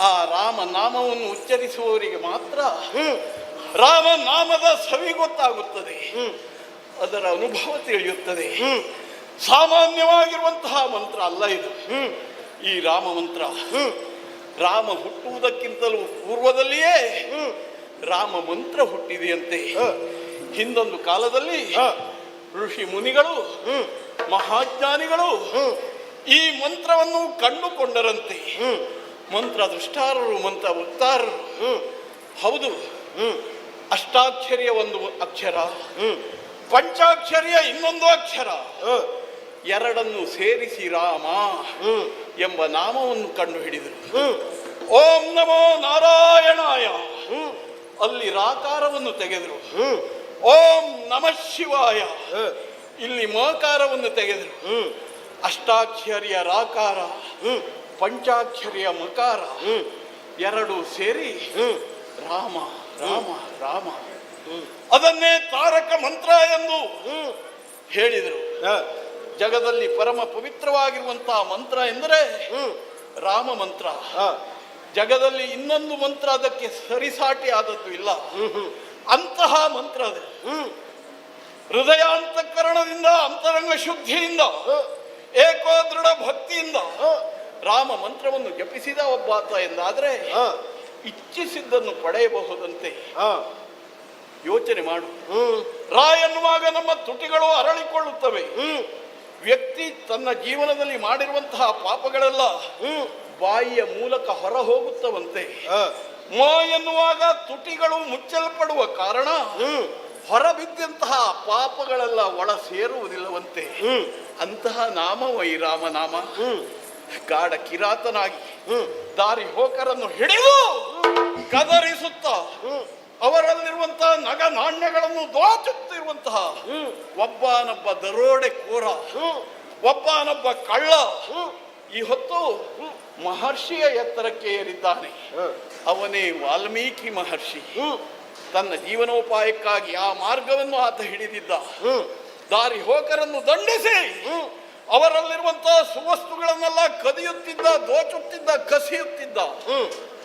ಆ ರಾಮ ನಾಮವನ್ನು ಉಚ್ಚರಿಸುವವರಿಗೆ ಮಾತ್ರ ರಾಮ ನಾಮದ ಸವಿ ಗೊತ್ತಾಗುತ್ತದೆ, ಅದರ ಅನುಭವ ತಿಳಿಯುತ್ತದೆ. ಸಾಮಾನ್ಯವಾಗಿರುವಂತಹ ಮಂತ್ರ ಅಲ್ಲ ಇದು. ಈ ರಾಮ ಮಂತ್ರ ರಾಮ ಹುಟ್ಟುವುದಕ್ಕಿಂತಲೂ ಪೂರ್ವದಲ್ಲಿಯೇ ರಾಮ ಮಂತ್ರ ಹುಟ್ಟಿದೆಯಂತೆ. ಹಿಂದೊಂದು ಕಾಲದಲ್ಲಿ ಋಷಿ ಮುನಿಗಳು ಮಹಾಜ್ಞಾನಿಗಳು ಈ ಮಂತ್ರವನ್ನು ಕಂಡುಕೊಂಡರಂತೆ. ಮಂತ್ರ ದೃಷ್ಟಾರರು ಮಂತ್ರ ವಕ್ತಾರರು. ಹೌದು, ಅಷ್ಟಾಕ್ಷರಿಯ ಒಂದು ಅಕ್ಷರ, ಪಂಚಾಕ್ಷರಿಯ ಇನ್ನೊಂದು ಅಕ್ಷರ, ಎರಡನ್ನು ಸೇರಿಸಿ ರಾಮ ಎಂಬ ನಾಮವನ್ನು ಕಂಡು ಹಿಡಿದರು. ಓಂ ನಮೋ ನಾರಾಯಣಾಯ ಅಲ್ಲಿ ರಾಕಾರವನ್ನು ತೆಗೆದರು. ಓಂ ನಮಃ ಶಿವಾಯ ಇಲ್ಲಿ ಮಕಾರವನ್ನು ತೆಗೆದರು. ಅಷ್ಟಾಕ್ಷರಿಯ ರಾಕಾರ, ಪಂಚಾಕ್ಷರಿಯ ಮಕಾರ ಎರಡು ಸೇರಿ ರಾಮ ರಾಮ ರಾಮ, ಅದನ್ನೇ ತಾರಕ ಮಂತ್ರ ಎಂದು ಹೇಳಿದರು. ಜಗದಲ್ಲಿ ಪರಮ ಪವಿತ್ರವಾಗಿರುವಂತಹ ಮಂತ್ರ ಎಂದರೆ ರಾಮ ಮಂತ್ರ. ಜಗದಲ್ಲಿ ಇನ್ನೊಂದು ಮಂತ್ರ ಅದಕ್ಕೆ ಸರಿಸಾಟಿ ಆದದ್ದು ಇಲ್ಲ. ಅಂತಹ ಮಂತ್ರ ಅದು. ಹೃದಯಾಂತಃಕರಣದಿಂದ, ಅಂತರಂಗ ಶುದ್ಧಿಯಿಂದ, ಏಕೋದೃಢ ಭಕ್ತಿಯಿಂದ ರಾಮ ಮಂತ್ರವನ್ನು ಜಪಿಸಿದ ಒಬ್ಬಾತ ಎಂದಾದ್ರೆ ಇಚ್ಛಿಸಿದ್ದನ್ನು ಪಡೆಯಬಹುದಂತೆ. ಯೋಚನೆ ಮಾಡು. ರಾ ಎನ್ನುವಾಗ ನಮ್ಮ ತುಟಿಗಳು ಅರಳಿಕೊಳ್ಳುತ್ತವೆ. ವ್ಯಕ್ತಿ ತನ್ನ ಜೀವನದಲ್ಲಿ ಮಾಡಿರುವಂತಹ ಪಾಪಗಳೆಲ್ಲ ಬಾಯಿಯ ಮೂಲಕ ಹೊರ ಹೋಗುತ್ತವಂತೆ. ಮ ಎನ್ನುವಾಗ ತುಟಿಗಳು ಮುಚ್ಚಲ್ಪಡುವ ಕಾರಣ ಹೊರಬಿದ್ದಂತಹ ಪಾಪಗಳೆಲ್ಲ ಒಳ ಸೇರುವುದಿಲ್ಲವಂತೆ. ಅಂತಹ ನಾಮವ ಈ ರಾಮನಾಮ. ಗಾಢ ಕಿರಾತನಾಗಿ ದಾರಿ ಹೋಕರನ್ನು ಹಿಡಿದು ಕದರಿಸುತ್ತ ಅವರಲ್ಲಿರುವಂತಹ ನಗ ನಾಣ್ಯಗಳನ್ನು ದೋಚುತ್ತಿರುವಂತಹ ಒಬ್ಬನೊಬ್ಬ ದರೋಡೆಕೋರ, ಒಬ್ಬನೊಬ್ಬ ಕಳ್ಳ ಈ ಹೊತ್ತು ಮಹರ್ಷಿಯ ಎತ್ತರಕ್ಕೆ ಏರಿದ್ದಾನೆ. ಅವನೇ ವಾಲ್ಮೀಕಿ ಮಹರ್ಷಿ. ತನ್ನ ಜೀವನೋಪಾಯಕ್ಕಾಗಿ ಆ ಮಾರ್ಗವನ್ನು ಆತ ಹಿಡಿದಿದ್ದ. ದಾರಿ ಹೋಕರನ್ನು ದಂಡಿಸಿ ಅವರಲ್ಲಿರುವಂತಹ ಸುವಸ್ತುಗಳನ್ನೆಲ್ಲ ಕದಿಯುತ್ತಿದ್ದ, ದೋಚುತ್ತಿದ್ದ, ಕಸಿಯುತ್ತಿದ್ದ.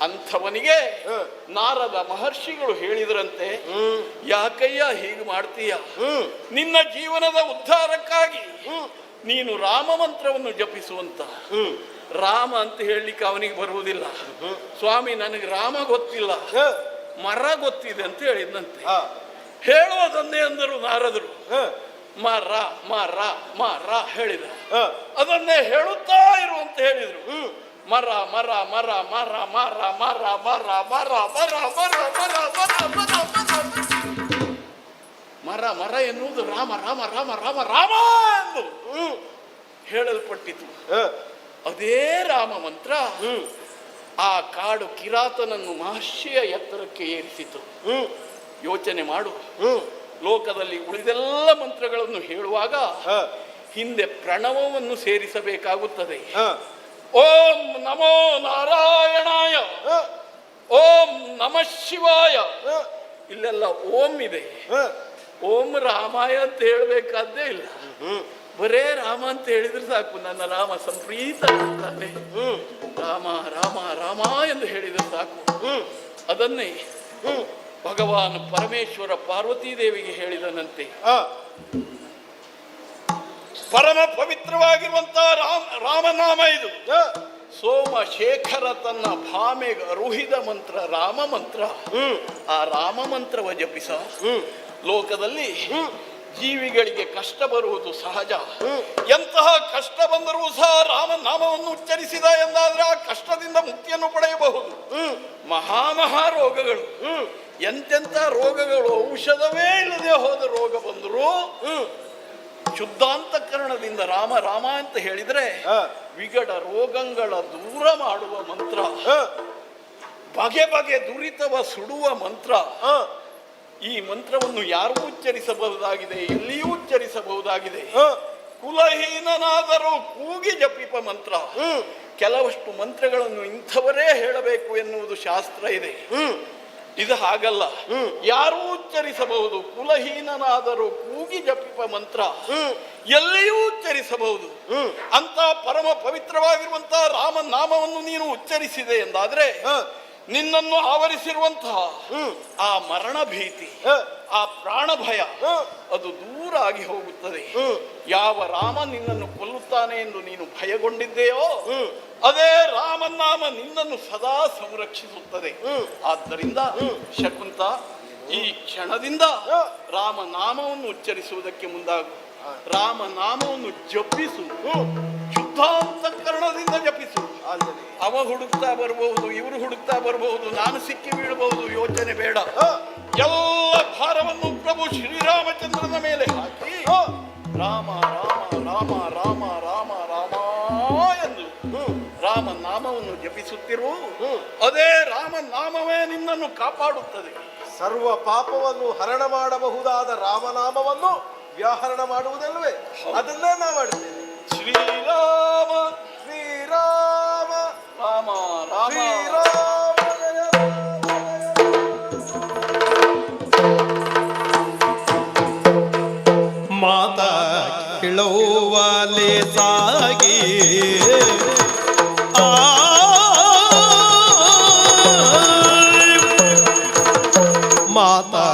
ಅಂಥವನಿಗೆ ನಾರದ ಮಹರ್ಷಿಗಳು ಹೇಳಿದ್ರಂತೆ, ಯಾಕಯ್ಯ ಹೀಗೆ ಮಾಡ್ತೀಯ? ನಿನ್ನ ಜೀವನದ ಉದ್ಧಾರಕ್ಕಾಗಿ ನೀನು ರಾಮ ಮಂತ್ರವನ್ನು ಜಪಿಸುವಂತ. ರಾಮ ಅಂತ ಹೇಳಲಿಕ್ಕೆ ಅವನಿಗೆ ಬರುವುದಿಲ್ಲ. ಸ್ವಾಮಿ, ನನಗೆ ರಾಮ ಗೊತ್ತಿಲ್ಲ, ಮರ ಗೊತ್ತಿದೆ ಅಂತ ಹೇಳಿದಂತೆ. ಹೇಳುವುದನ್ನೇ ಅಂದರು ನಾರದರು. ಮರ ಮರ ಮರ ಹೇಳಿದ. ಅದನ್ನೇ ಹೇಳುತ್ತಾ ಇರು ಅಂತ ಹೇಳಿದ್ರು. ಮರ ಮರ ಮರ ಮರ ಮರ ಮರ ಮರ ಮರ ಮರ ಮರ ಮರ ಮರ ಮರ ಮರ ಎನ್ನುವುದು ರಾಮ ರಾಮ ರಾಮ ರಾಮ ರಾಮ ಎಂದು ಹೇಳಲ್ಪಟ್ಟಿತು. ಅದೇ ರಾಮ ಮಂತ್ರ ಆ ಕಾಡು ಕಿರಾತನನ್ನು ಮಹರ್ಷಿಯ ಎತ್ತರಕ್ಕೆ ಏರಿಸಿತು. ಯೋಚನೆ ಮಾಡು. ಲೋಕದಲ್ಲಿ ಉಳಿದೆಲ್ಲ ಮಂತ್ರಗಳನ್ನು ಹೇಳುವಾಗ ಹಿಂದೆ ಪ್ರಣವವನ್ನು ಸೇರಿಸಬೇಕಾಗುತ್ತದೆ. ಓಂ ನಮೋ ನಾರಾಯಣಾಯ, ಓಂ ನಮಃ ಶಿವಾಯ. ಇಲ್ಲೆಲ್ಲ ಓಂ ಇದೆ. ಓಂ ರಾಮಾಯ ಅಂತ ಹೇಳಬೇಕಾದ್ದೇ ಇಲ್ಲ. ಬರೇ ರಾಮ ಅಂತ ಹೇಳಿದ್ರೆ ಸಾಕು, ನನ್ನ ರಾಮ ಸಂಪ್ರೀತ ಆಗ್ತಾನೆ. ರಾಮ ರಾಮ ರಾಮ ಎಂದು ಹೇಳಿದ್ರೆ ಸಾಕು. ಅದನ್ನೇ ಭಗವಾನ್ ಪರಮೇಶ್ವರ ಪಾರ್ವತೀ ದೇವಿಗೆ ಹೇಳಿದನಂತೆ. ಪರಮ ಪವಿತ್ರವಾಗಿರುವಂತಹ ರಾಮನಾಮ ಇದು. ಸೋಮಶೇಖರ ತನ್ನ ಭಾಮೆಗೆ ಅರುಹಿದ ಮಂತ್ರ ರಾಮ ಮಂತ್ರ. ಆ ರಾಮ ಮಂತ್ರವ ಜಪಿಸ. ಲೋಕದಲ್ಲಿ ಜೀವಿಗಳಿಗೆ ಕಷ್ಟ ಬರುವುದು ಸಹಜ. ಎಂತಹ ಕಷ್ಟ ಬಂದರೂ ಸಹ ರಾಮನಾಮವನ್ನು ಉಚ್ಚರಿಸಿದ ಎಂದಾದ್ರೆ ಆ ಕಷ್ಟದಿಂದ ಮುಕ್ತಿಯನ್ನು ಪಡೆಯಬಹುದು. ಮಹಾ ರೋಗಗಳು, ಎಂತೆಂಥ ರೋಗಗಳು, ಔಷಧವೇ ಇಲ್ಲದೆ ಹೋದ ರೋಗ ಬಂದರೂ ಶುದ್ಧಾಂತಕರಣದಿಂದ ರಾಮ ರಾಮ ಅಂತ ಹೇಳಿದ್ರೆ ವಿಗಡ ರೋಗಗಳ ದೂರ ಮಾಡುವ ಮಂತ್ರ, ಬಗೆ ಬಗೆ ದುರಿತವ ಸುಡುವ ಮಂತ್ರ. ಈ ಮಂತ್ರವನ್ನು ಯಾರೂ ಉಚ್ಚರಿಸಬಹುದಾಗಿದೆ, ಎಲ್ಲಿಯೂ ಉಚ್ಚರಿಸಬಹುದಾಗಿದೆ. ಕುಲಹೀನನಾದರೂ ಕೂಗಿ ಜಪಿಪ ಮಂತ್ರ. ಕೆಲವಷ್ಟು ಮಂತ್ರಗಳನ್ನು ಇಂಥವರೇ ಹೇಳಬೇಕು ಎನ್ನುವುದು ಶಾಸ್ತ್ರ ಇದೆ. ಇದು ಹಾಗಲ್ಲ, ಯಾರೂ ಉಚ್ಚರಿಸಬಹುದು. ಕುಲಹೀನನಾದರೂ ಕೂಗಿ ಜಪಿಪ ಮಂತ್ರ ಎಲ್ಲಿಯೂ ಉಚ್ಚರಿಸಬಹುದು. ಅಂತ ಪರಮ ಪವಿತ್ರವಾಗಿರುವಂತಹ ರಾಮನಾಮವನ್ನು ನೀನು ಉಚ್ಚರಿಸಿದೆ ಎಂದಾದ್ರೆ ನಿನ್ನನ್ನು ಆವರಿಸಿರುವಂತಹ ಆ ಮರಣ ಭೀತಿ, ಆ ಪ್ರಾಣ ಭಯ ಅದು ದೂರ ಆಗಿ ಹೋಗುತ್ತದೆ. ಯಾವ ರಾಮ ನಿನ್ನನ್ನು ಕೊಲ್ಲುತ್ತಾನೆ ಎಂದು ನೀನು ಭಯಗೊಂಡಿದ್ದೆಯೋ ಅದೇ ರಾಮನಾಮ ನಿನ್ನನ್ನು ಸದಾ ಸಂರಕ್ಷಿಸುತ್ತದೆ. ಆದ್ದರಿಂದ ಶಕುಂತ, ಈ ಕ್ಷಣದಿಂದ ರಾಮನಾಮವನ್ನು ಉಚ್ಚರಿಸುವುದಕ್ಕೆ ಮುಂದಾಗು. ರಾಮನಾಮವನ್ನು ಜಪಿಸು, ಶುದ್ಧಾಂತಕರಣದಿಂದ ಜಪಿಸು. ಆಂಜನೇಯ. ಅವ ಹುಡುಕ್ತಾ ಬರಬಹುದು, ಇವರು ಹುಡುಕ್ತಾ ಬರಬಹುದು, ನಾನು ಸಿಕ್ಕಿ ಬೀಳಬಹುದು, ಯೋಚನೆ ಬೇಡ. ಎಲ್ಲ ಭಾರವನ್ನು ಪ್ರಭು ಶ್ರೀರಾಮಚಂದ್ರನ ಮೇಲೆ ಹಾಕಿ ರಾಮ ರಾಮ ರಾಮ ರಾಮ ರಾಮ ರಾಮ ಎಂದು ರಾಮ ನಾಮವನ್ನು ಜಪಿಸುತ್ತಿರು. ಅದೇ ರಾಮ ನಾಮವೇ ನಿನ್ನನ್ನು ಕಾಪಾಡುತ್ತದೆ. ಸರ್ವ ಪಾಪವನ್ನು ಹರಣ ಮಾಡಬಹುದಾದ ರಾಮನಾಮವನ್ನು ವ್ಯಾಹರಣ ಮಾಡುವುದಲ್ವೇ? ಅದನ್ನೇ ನಾವು ಮಾಡ್ತೇವೆ. ಶ್ರೀರಾಮ ಶ್ರೀರಾಮ ರಾಮ ರಾಮ ಶ್ರೀರಾಮ ಜಯ ಮಾತಾ ಕೇಳುವಲೆ ಸಾಗಿ ಮಾತಾ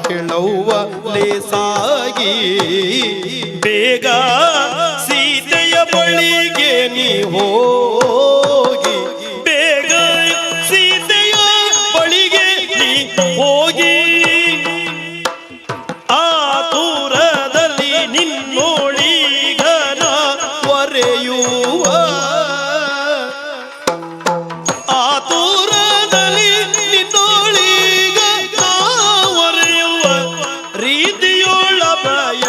ಕೇಳುವಲೆ ಸಾಗಿ ಬೇಗ ಸೀತೆಯ ಬಳಿಗೆ ನೀ ಹೋಗಿ, ಬೇಗ ಸೀತೆಯ ಬಳಿಗೆ ನೀ ಹೋಗಿ, ಆತುರದಲ್ಲಿ ನಿನ್ನೋಳಿಗನ ಒರೆಯುವ, ಆತುರದಲ್ಲಿ ನಿನ್ನೋಳಿಗನ ಒರೆಯುವ ರೀತಿಯೊಳ ಭಯ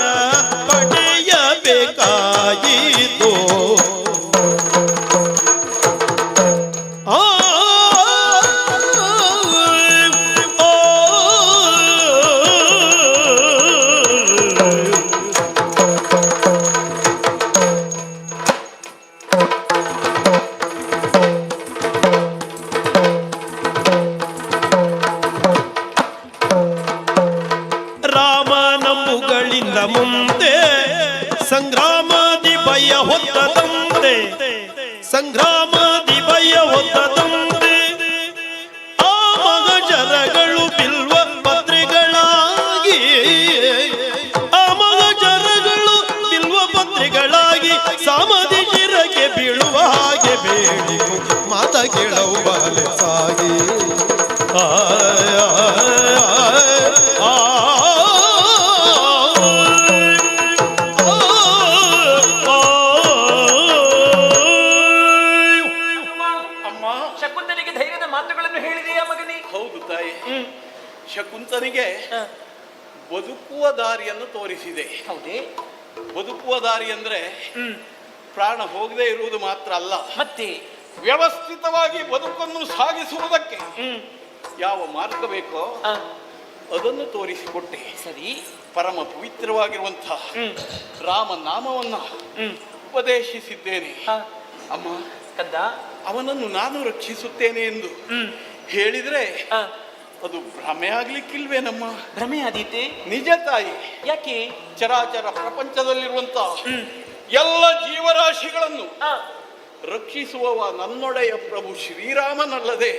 ಪಡೆಯಬೇಕಾಯಿತು. ರಾಮನಂಬುಗಳಿಂದ ಮುಂದೆ ಸಂಗ್ರಾಮದಿ ಭಯ ಹೊತ್ತದಂತೆ, ಸಂಗ್ರಾಮದಿ ಭಯ ಹೊತ್ತದಂತೆ ಆ ಮಗಜರಗಳು ಬಿಲ್ವ ಪತ್ರಿಗಳಾಗಿ, ಆ ಮಗಜರಗಳು ಬಿಲ್ವ ಪತ್ರಿಗಳಾಗಿ ಸಮಾಧಿ ಶಿರಕ್ಕೆ ಬೀಳುವ ಹಾಗೆ ಬೇಡಿಕು ಮಾತ ಕೇಳುವಲೆ ಸಾಗಿ. ಶಕುಂತನಿಗೆ ಧೈರ್ಯದ ಮಾತುಗಳನ್ನು ಹೇಳಿದೆಯಾ ಮಗನೇ? ಹೌದು ತಾಯಿ. ಶಕುಂತನಿಗೆ ಬದುಕುವ ದಾರಿಯನ್ನು ತೋರಿಸಿದೆ. ಹೌದೇ? ಬದುಕುವ ದಾರಿ ಅಂದ್ರೆ ಪ್ರಾಣ ಹೋಗದೆ ಇರುವುದು ಮಾತ್ರ ಅಲ್ಲ, ಮತ್ತೆ ವ್ಯವಸ್ಥಿತವಾಗಿ ಬದುಕನ್ನು ಸಾಗಿಸುವುದಕ್ಕೆ ಯಾವ ಮಾರ್ಗ ಬೇಕೋ ಅದನ್ನು ತೋರಿಸಿಕೊಟ್ಟೆ. ಸರಿ. ಪರಮ ಪವಿತ್ರವಾಗಿರುವಂತಹ ರಾಮ ನಾಮವನ್ನ ಉಪದೇಶಿಸಿದ್ದೇನೆ. ಅಮ್ಮ ಕಂದ, ಅವನನ್ನು ನಾನು ರಕ್ಷಿಸುತ್ತೇನೆ ಎಂದು ಹೇಳಿದ್ರೆ ಅದು ಭ್ರಮೆ ಆಗ್ಲಿಕ್ಕಿಲ್ವೇನಮ್ಮ? ಭ್ರಮೆ ಆದೀತೆ? ನಿಜ ತಾಯಿ. ಯಾಕೆ? ಚರಾಚರ ಪ್ರಪಂಚದಲ್ಲಿರುವಂತಹ ಎಲ್ಲ ಜೀವರಾಶಿಗಳನ್ನು ರಕ್ಷಿಸುವವ ನನ್ನೊಡೆಯ ಪ್ರಭು ಶ್ರೀರಾಮನಲ್ಲದೆ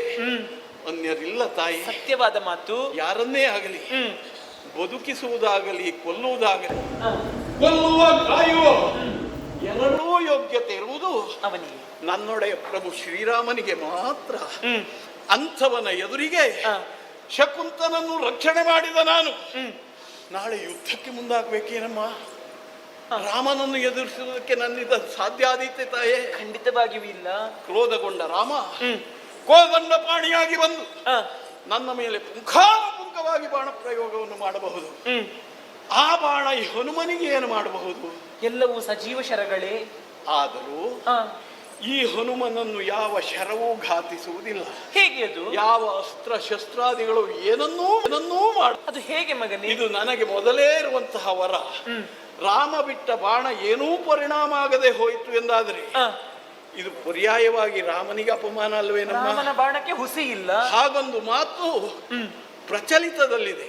ಅನ್ಯರಿಲ್ಲ ತಾಯಿ. ಸತ್ಯವಾದ ಮಾತು. ಯಾರನ್ನೇ ಆಗಲಿ ಬದುಕಿಸುವುದಾಗಲಿ ಕೊಲ್ಲುವುದಾಗಲಿ, ಕೊಲ್ಲುವ ಕಾಯುವ ಎರಡೂ ಯೋಗ್ಯತೆ ಇರುವುದು ಅವನಿಗೆ, ನನ್ನೊಡೆಯ ಪ್ರಭು ಶ್ರೀರಾಮನಿಗೆ ಮಾತ್ರ. ಅಂಥವನ ಎದುರಿಗೆ ಶಕುಂತನನ್ನು ರಕ್ಷಣೆ ಮಾಡಿದ ನಾನು ನಾಳೆ ಯುದ್ಧಕ್ಕೆ ಮುಂದಾಗಬೇಕೇನಮ್ಮ? ರಾಮನನ್ನು ಎದುರಿಸುವುದಕ್ಕೆ ನನ್ನಿಂದ ಸಾಧ್ಯ ಆದೀತೆ ತಾಯೇ? ಖಂಡಿತವಾಗಿಯೂ ಇಲ್ಲ. ಕ್ರೋಧಗೊಂಡ ರಾಮ ಕೋದಂಡ ಪಾಣಿಯಾಗಿ ಬಂದು ನನ್ನ ಮೇಲೆ ಪುಂಖಾನುಪುಂಖವಾಗಿ ಬಾಣ ಪ್ರಯೋಗವನ್ನು ಮಾಡಬಹುದು. ಆ ಬಾಣ ಈ ಹನುಮನಿಗೆ ಏನು ಮಾಡಬಹುದು? ಎಲ್ಲವೂ ಸಜೀವ ಶರಗಳೇ. ಆದರೂ ಈ ಹನುಮನನ್ನು ಯಾವ ಶರವೂ ಘಾತಿಸುವುದಿಲ್ಲ. ಹೇಗೆ ಅದು? ಯಾವ ಅಸ್ತ್ರ ಶಸ್ತ್ರಾದಿಗಳು ಏನನ್ನೂ ಮಾಡ. ಅದು ಹೇಗೆ ಮಗನೇ? ಇದು ನನಗೆ ಮೊದಲೇ ಇರುವಂತಹ ವರ. ರಾಮ ಬಿಟ್ಟ ಬಾಣ ಏನೂ ಪರಿಣಾಮ ಆಗದೆ ಹೋಯಿತು ಎಂದಾದರೆ ಇದು ಪರ್ಯಾಯವಾಗಿ ರಾಮನಿಗೆ ಅಪಮಾನ ಅಲ್ವೇನಮ್ಮ? ರಾಮನ ಬಾಣಕ್ಕೆ ಹುಸಿ ಇಲ್ಲ. ಹಾಗೊಂದು ಮಾತು ಪ್ರಚಲಿತದಲ್ಲಿದೆ.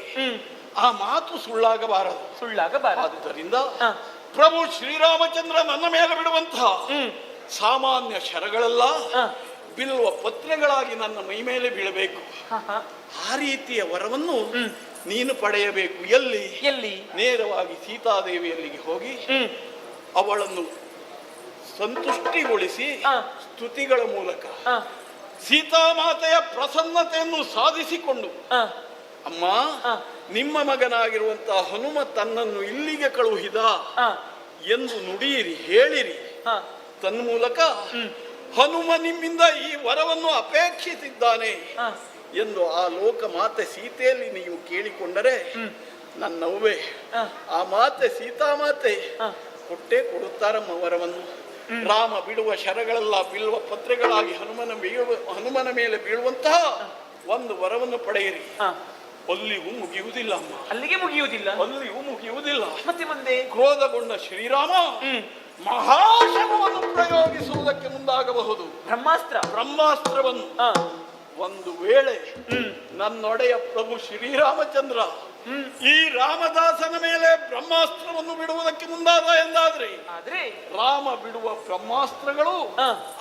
ಆ ಮಾತು ಸುಳ್ಳಾಗಬಾರದು. ಆದ್ದರಿಂದ ಪ್ರಭು ಶ್ರೀರಾಮಚಂದ್ರ ನನ್ನ ಮೇಲೆ ಬಿಡುವಂತಹ ಸಾಮಾನ್ಯ ಶರಗಳೆಲ್ಲ ಬಿಲ್ಲುವ ಪತ್ರೆಗಳಾಗಿ ನನ್ನ ಮೈ ಮೇಲೆ ಬೀಳಬೇಕು. ಆ ರೀತಿಯ ವರವನ್ನು ನೀನು ಪಡೆಯಬೇಕು. ಎಲ್ಲಿ? ನೇರವಾಗಿ ಸೀತಾದೇವಿಯಲ್ಲಿಗೆ ಹೋಗಿ ಅವಳನ್ನು ಸಂತುಷ್ಟಿಗೊಳಿಸಿ ಸ್ತುತಿಗಳ ಮೂಲಕ ಸೀತಾಮಾತೆಯ ಪ್ರಸನ್ನತೆಯನ್ನು ಸಾಧಿಸಿಕೊಂಡು, ಅಮ್ಮ, ನಿಮ್ಮ ಮಗನಾಗಿರುವಂತಹ ಹನುಮ ತನ್ನನ್ನು ಇಲ್ಲಿಗೆ ಕಳುಹಿದ ಎಂದು ನುಡಿಯಿರಿ, ಹೇಳಿರಿ. ತನ್ಮೂಲಕ ಹನುಮ ನಿಮ್ಮಿಂದ ಈ ವರವನ್ನು ಅಪೇಕ್ಷಿಸಿದ್ದಾನೆ ಹ. ಎಂದು ಆ ಲೋಕ ಮಾತೆ ಸೀತೆಯಲ್ಲಿ ನೀವು ಕೇಳಿಕೊಂಡರೆ ನನ್ನವ್ವೇ ಹ. ಆ ಮಾತೆ ಸೀತಾಮಾತೆ ಹ. ಕೊಟ್ಟೇ ಕೊಡುತ್ತಾರಮ್ಮ ವರವನ್ನು. ರಾಮ ಬಿಡುವ ಶರಗಳೆಲ್ಲ ಬೀಳುವ ಪತ್ರೆಗಳಾಗಿ ಹನುಮನ ಮೇಲೆ ಬೀಳುವಂತಹ ಒಂದು ವರವನ್ನು ಪಡೆಯಿರಿ. ಹ. ಅಲ್ಲಿಯೂ ಮುಗಿಯುವುದಿಲ್ಲ ಅಮ್ಮ, ಅಲ್ಲಿಗೆ ಮುಗಿಯುವುದಿಲ್ಲ, ಅಲ್ಲಿಯೂ ಮುಗಿಯುವುದಿಲ್ಲ. ಮತ್ತೆ ಮುಂದೆ ಕ್ರೋಧಗೊಂಡ ಶ್ರೀರಾಮ ಮಹಾಶವವನ್ನು ಪ್ರಯೋಗಿಸುವುದಕ್ಕೆ ಮುಂದಾಗಬಹುದು. ಬ್ರಹ್ಮಾಸ್ತ್ರವನ್ನು. ಹ. ಒಂದು ವೇಳೆ ನನ್ನೊಡೆಯ ಪ್ರಭು ಶ್ರೀರಾಮಚಂದ್ರ ಈ ರಾಮದಾಸನ ಮೇಲೆ ಬ್ರಹ್ಮಾಸ್ತ್ರವನ್ನು ಬಿಡುವುದಕ್ಕೆ ಮುಂದಾದ ಎಂದಾದ್ರೆ ಆದ್ರೆ ರಾಮ ಬಿಡುವ ಬ್ರಹ್ಮಾಸ್ತ್ರಗಳು,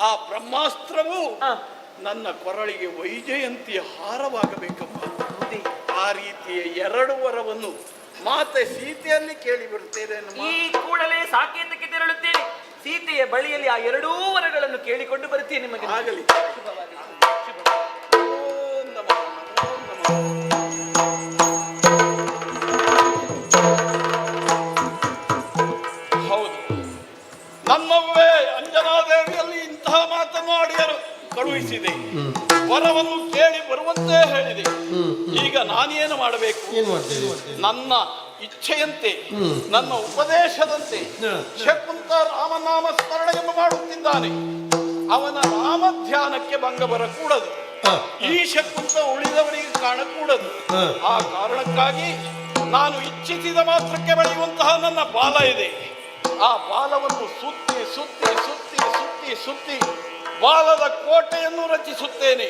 ಆ ಬ್ರಹ್ಮಾಸ್ತ್ರವು ನನ್ನ ಕೊರಳಿಗೆ ವೈಜಯಂತಿಯ ಹಾರವಾಗಬೇಕಮ್ಮ. ಆ ರೀತಿಯ ಎರಡು ವರವನ್ನು ಮಾತೆ ಸೀತೆಯಲ್ಲಿ ಕೇಳಿ ಬಿಡುತ್ತೇನೆ. ಈ ಕೂಡಲೇ ಸಾಕೇತಕ್ಕೆ ತೆರಳುತ್ತೇನೆ. ಸೀತೆಯ ಬಳಿಯಲ್ಲಿ ಆ ಎರಡೂ ವರಗಳನ್ನು ಕೇಳಿಕೊಂಡು ಬರುತ್ತೇನೆ. ನಿಮಗೆ ಆಗಲಿ. ಹೌದು, ನಮ್ಮವೇ ಅಂಜನಾದೇವಿಯಲ್ಲಿ ಇಂತಹ ಮಾತನ್ನು ಆಡಿಯರು ಕಳುಹಿಸಿದೆ, ವರವನ್ನು ಕೇಳಿ ಬರುವಂತೆ ಹೇಳಿದೆ. ಈಗ ನಾನೇನು ಮಾಡಬೇಕು? ನನ್ನ ಇಚ್ಛೆಯಂತೆ, ನನ್ನ ಉಪದೇಶದಂತೆ ಶಕುಂತ ರಾಮನಾಮ ಸ್ಮರಣೆಯನ್ನು ಮಾಡುತ್ತಿದ್ದಾನೆ. ಅವನ ರಾಮ ಧ್ಯಾನಕ್ಕೆ ಭಂಗ ಬರಕೂಡದು. ಈ ಶಕುಂತ ಉಳಿದವರಿಗೆ ಕಾಣಕೂಡದು. ಆ ಕಾರಣಕ್ಕಾಗಿ ನಾನು ಇಚ್ಛಿಸಿದ ಮಾತ್ರಕ್ಕೆ ಬೆಳೆಯುವಂತಹ ನನ್ನ ಬಾಲ ಇದೆ. ಆ ಬಾಲವನ್ನು ಸುತ್ತಿ ಸುತ್ತಿ ಸುತ್ತಿ ಸುತ್ತಿ ಸುತ್ತಿ ಬಾಲದ ಕೋಟೆಯನ್ನು ರಚಿಸುತ್ತೇನೆ.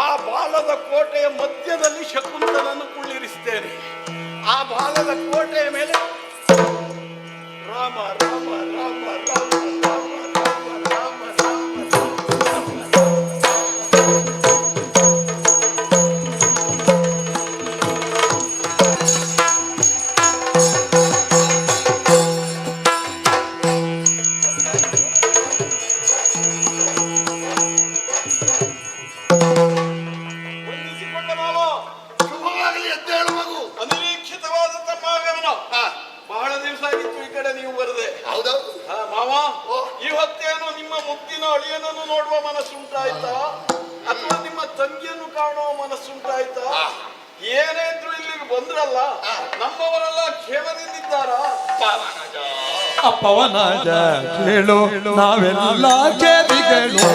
ಆ ಬಾಲದ ಕೋಟೆಯ ಮಧ್ಯದಲ್ಲಿ ಶಕುಂತಲನ್ನು ಕುಳ್ಳಿರಿಸ್ತೇನೆ. ಆ ಬಾಲದ ಕೋಟೆಯ ಮೇಲೆ ರಾಮ ರಾಮ ರಾಮ ರಾಮ ರಾಮ ರಾಮ ರಾಮ ಬಹಳ ದಿವಸ ಆಗಿತ್ತು ಈ ಕಡೆ ನೀವು ಬರದೆ. ಹೌದೌದು ಮಾವ, ಇವತ್ತೇನು ನಿಮ್ಮ ಮುದ್ದಿನ ಅಳಿಯನನ್ನು ನೋಡುವ ಮನಸ್ಸುಂಟಾಯ್ತಾ ಅಥವಾ ನಿಮ್ಮ ತಂಗಿಯನ್ನು ಕಾಣುವ ಮನಸ್ಸುಂಟಾಯ್ತಾ? ಏನೇ ಇದ್ರು ಇಲ್ಲಿಗೆ ಬಂದ್ರಲ್ಲ, ನಮ್ಮವರೆಲ್ಲ ಕ್ಷೇಮದಿಂದಿದ್ದಾರಾ? ಪವನಜ ಕೇಳು ನಾವೆಲ್ಲ ಕೇಳಿಗಳು.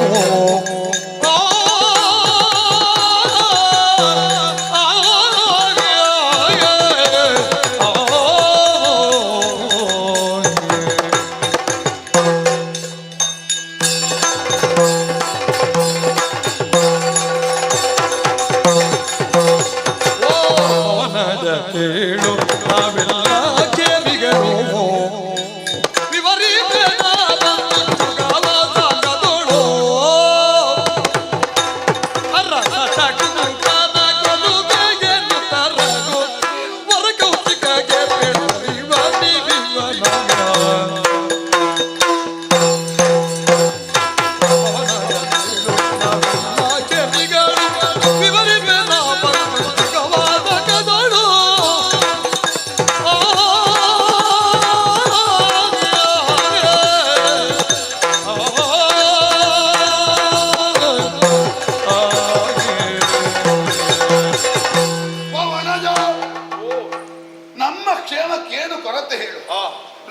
ಕೇಳು ನಾವೆಲ್ಲ ಕೇಳಿಗಳು.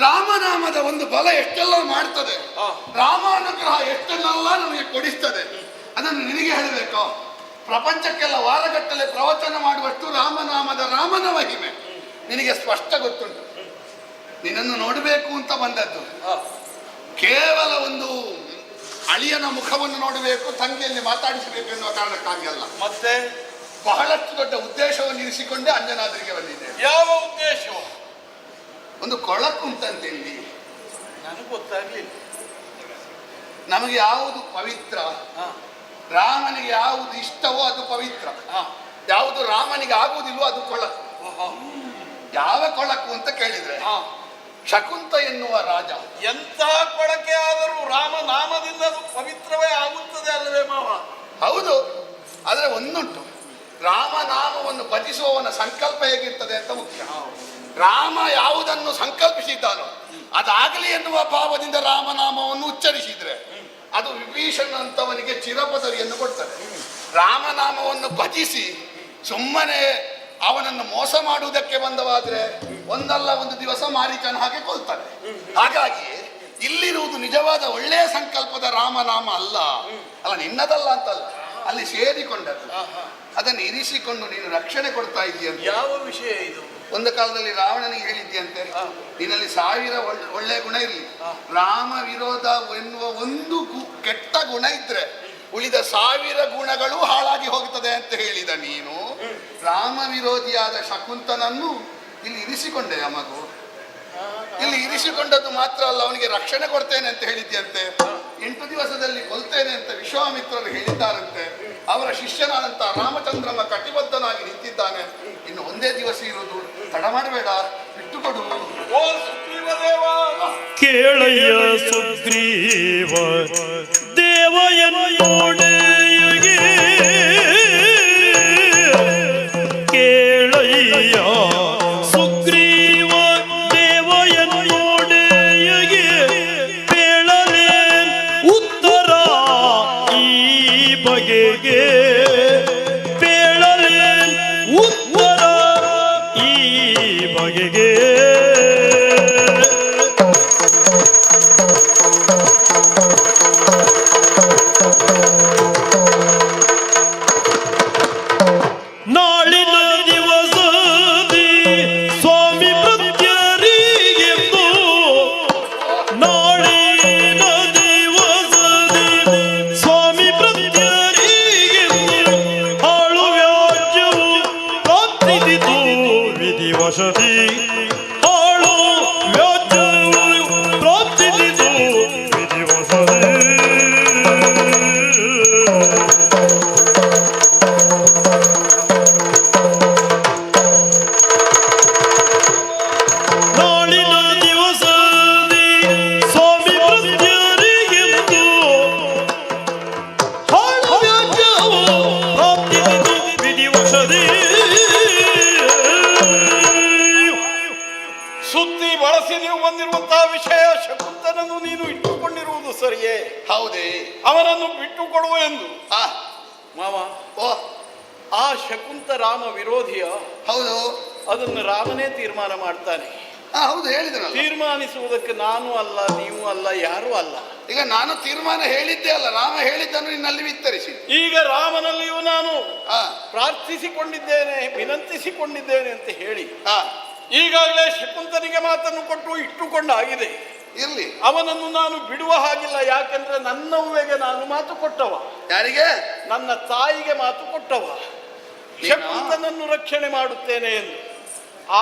ರಾಮನಾಮದ ಒಂದು ಬಲ ಎಷ್ಟೆಲ್ಲ ಮಾಡ್ತದೆ, ರಾಮಾನುಗ್ರಹ ಎಷ್ಟನ್ನೆಲ್ಲ ನಮಗೆ ಕೊಡಿಸ್ತದೆ, ಅದನ್ನು ನಿನಗೆ ಹೇಳಬೇಕು. ಪ್ರಪಂಚಕ್ಕೆಲ್ಲ ವಾರಗಟ್ಟಲೆ ಪ್ರವಚನ ಮಾಡುವಷ್ಟು ರಾಮನ ಮಹಿಮೆ ನಿನಗೆ ಸ್ಪಷ್ಟ ಗೊತ್ತುಂಟು. ನಿನ್ನನ್ನು ನೋಡಬೇಕು ಅಂತ ಬಂದದ್ದು ಕೇವಲ ಒಂದು ಅಳಿಯನ ಮುಖವನ್ನು ನೋಡಬೇಕು, ತಂಗಿಯಲ್ಲಿ ಮಾತಾಡಿಸಬೇಕು ಎನ್ನುವ ಕಾರಣಕ್ಕಾಗಿ ಅಲ್ಲ. ಮತ್ತೆ ಬಹಳಷ್ಟು ದೊಡ್ಡ ಉದ್ದೇಶವನ್ನು ಇರಿಸಿಕೊಂಡೇ ಅಂಜನಾದ್ರಿಗೆ ಬಂದಿದೆ. ಯಾವ ಉದ್ದೇಶ? ಒಂದು ಕೊಳಕುಂಟಂತೆ ಇಲ್ಲಿ, ನನಗೆ ಗೊತ್ತಾಗ್ಲಿಲ್ಲ. ನಮಗೆ ಯಾವುದು ಪವಿತ್ರ, ರಾಮನಿಗೆ ಯಾವುದು ಇಷ್ಟವೋ ಅದು ಪವಿತ್ರ, ಯಾವುದು ರಾಮನಿಗೆ ಆಗುವುದಿಲ್ವೋ ಅದು ಕೊಳಕು. ಯಾವ ಕೊಳಕು ಅಂತ ಕೇಳಿದ್ರೆ ಶಕುಂತ ಎನ್ನುವ ರಾಜ ಎಂತಹ ಕೊಳಕೆ ಆದರೂ ರಾಮನಾಮದಿಂದ ಅದು ಪವಿತ್ರವೇ ಆಗುತ್ತದೆ ಅಲ್ಲವೇ ಮಾವ? ಹೌದು, ಆದರೆ ಒಂದುಂಟು, ರಾಮನಾಮವನ್ನು ಭಜಿಸುವವನ ಸಂಕಲ್ಪ ಹೇಗಿರ್ತದೆ ಅಂತ ಮುಖ್ಯ. ರಾಮ ಯಾವುದನ್ನು ಸಂಕಲ್ಪಿಸಿದ್ದಾನೋ ಅದಾಗಲಿ ಎನ್ನುವ ಭಾವದಿಂದ ರಾಮನಾಮವನ್ನು ಉಚ್ಚರಿಸಿದ್ರೆ ಅದು ವಿಭೀಷಣ ಅಂತವನಿಗೆ ಚಿರಪದವಿಯನ್ನು ಕೊಡ್ತಾರೆ. ರಾಮನಾಮವನ್ನು ಭಜಿಸಿ ಸುಮ್ಮನೆ ಅವನನ್ನು ಮೋಸ ಮಾಡುವುದಕ್ಕೆ ಬಂದವಾದ್ರೆ ಒಂದಲ್ಲ ಒಂದು ದಿವಸ ಮಾರೀಚನ ಹಾಗೆ ಕೊಲ್ತಾನೆ. ಹಾಗಾಗಿ ಇಲ್ಲಿರುವುದು ನಿಜವಾದ ಒಳ್ಳೆಯ ಸಂಕಲ್ಪದ ರಾಮನಾಮ ಅಲ್ಲ, ನಿನ್ನದಲ್ಲ ಅಂತಲ್ಲ, ಅಲ್ಲಿ ಸೇರಿಕೊಂಡದ್ದು. ಅದನ್ನು ಇರಿಸಿಕೊಂಡು ನೀನು ರಕ್ಷಣೆ ಕೊಡ್ತಾ ಇದ್ದೀಯಂತ. ಯಾವ ವಿಷಯ ಇದು? ಒಂದು ಕಾಲದಲ್ಲಿ ರಾವಣನಿಗೆ ಹೇಳಿದ್ಯಂತೆ, ನಿನ್ನಲ್ಲಿ 1000 ಒಳ್ಳೆಯ ಗುಣ ಇರಲಿ, ರಾಮ ವಿರೋಧ ಎನ್ನುವ ಒಂದು ಕೆಟ್ಟ ಗುಣ ಇದ್ರೆ ಉಳಿದ 1000 ಗುಣಗಳು ಹಾಳಾಗಿ ಹೋಗ್ತದೆ ಅಂತ ಹೇಳಿದ ನೀನು ರಾಮ ವಿರೋಧಿಯಾದ ಶಕುಂತನನ್ನು ಇಲ್ಲಿ ಇರಿಸಿಕೊಂಡೆ. ಆ ಮಗು ಇಲ್ಲಿ ಇರಿಸಿಕೊಂಡದ್ದು ಮಾತ್ರ ಅಲ್ಲ, ಅವನಿಗೆ ರಕ್ಷಣೆ ಕೊಡ್ತೇನೆ ಅಂತ ಹೇಳಿದ್ಯಂತೆ. 8 ದಿವಸದಲ್ಲಿ ಕೊಲ್ತೇನೆ ಅಂತ ವಿಶ್ವಾಮಿತ್ರರು ಹೇಳಿದ್ದಾರಂತೆ. ಅವರ ಶಿಷ್ಯನಾದಂತ ರಾಮಚಂದ್ರನ ಕಟಿಬದ್ಧನಾಗಿ ನಿಂತಿದ್ದಾನೆ. ಇನ್ನು ಒಂದೇ ದಿವಸ ಇರುವುದು, ತಡ ಮಾಡಬೇಡ, ಬಿಟ್ಟುಕೊಡು. ಓ ಸುಗ್ರೀವದೇವ, ಕೇಳಯ್ಯ ಸುಗ್ರೀವ ದೇವಯನ್ನೋಡೆಯಗೆ, ಕೇಳಯ್ಯ ಸುಗ್ರೀವ ದೇವಯನ್ನೋಡೆಯಗೆ, ಬೇಳಲೆ ಉತ್ತರ ಈ ಬಗೆಗೆ, ಬೇಳಲೆ ಉತ್ತರ ಈ ಬಗೆಗೆ. ನಾಳಿನ ದಿವಸದಿ ಸ್ವಾಮಿ ಪ್ರತ್ಯರಿಗೆಂದು, ನಾಳಿನ ದಿವಸದಿ ಸ್ವಾಮಿ ಪ್ರತ್ಯರಿಗೆಂದು ಹಾಳು ವ್ಯಾಜ್ಯವು ಪ್ರಾಪ್ತಿಸಿತು ವಿಧಿವಶದಿ, ಹಾಳು ವ್ಯಾಜ್ಯವು ಪ್ರಾಪ್ತಿಸಿತು ವಿಧಿವಶದಿ. ನಾಳಿನ ದಿವಸದಿ ಸ್ವಾಮಿ ಪ್ರತ್ಯರಿಗೆಂದು ಹಾಳು ವ್ಯಾಜ್ಯವು ಪ್ರಾಪ್ತಿಸಿತು ವಿಧಿವಶದಿ. ಸುದ್ದಿ ಬಳಸಿ ನೀವು ಬಂದಿರುವಂತಹ ವಿಷಯ ಶಕುಂತನನ್ನು ನೀನು ಇಟ್ಟುಕೊಂಡಿರುವುದು ಸರಿಯೇ? ಹೌದೇ? ಅವನನ್ನು ಬಿಟ್ಟುಕೊಡುವ ಎಂದು ಆ ಮಾವ. ಓ ಆ ಶಕುಂತ ರಾಮ ವಿರೋಧಿಯ, ಹೌದು, ಅದನ್ನು ರಾಮನೇ ತೀರ್ಮಾನ ಮಾಡ್ತಾನೆ. ಹೌದು ಹೇಳಿದನಲ್ಲ. ತೀರ್ಮಾನಿಸುವುದಕ್ಕೆ ನಾನು ಅಲ್ಲ, ನೀವು ಅಲ್ಲ, ಯಾರೂ ಅಲ್ಲ. ಈಗ ನಾನು ತೀರ್ಮಾನ ಹೇಳಿದ್ದೆ ಅಲ್ಲ, ರಾಮ ಹೇಳಿದ್ದನ್ನು ನಿನ್ನಲ್ಲಿ ವಿಸ್ತರಿಸಿ. ಈಗ ರಾಮನಲ್ಲಿಯೂ ನಾನು ಆ ಪ್ರಾರ್ಥಿಸಿಕೊಂಡಿದ್ದೇನೆ, ವಿನಂತಿಸಿಕೊಂಡಿದ್ದೇನೆ ಅಂತ ಹೇಳಿ ಆ ಈಗಾಗಲೇ ಶಕುಂತನಿಗೆ ಮಾತನ್ನು ಕೊಟ್ಟು ಇಟ್ಟುಕೊಂಡಾಗಿದೆ. ಇರ್ಲಿ, ಅವನನ್ನು ನಾನು ಬಿಡುವ ಹಾಗಿಲ್ಲ. ಯಾಕೆಂದ್ರೆ ನನ್ನ ಅವ್ವೆಗೆ ನಾನು ಮಾತು ಕೊಟ್ಟವ, ಯಾರಿಗೆ? ನನ್ನ ತಾಯಿಗೆ ಮಾತು ಕೊಟ್ಟವ, ಶಕುಂತನನ್ನು ರಕ್ಷಣೆ ಮಾಡುತ್ತೇನೆ ಎಂದು.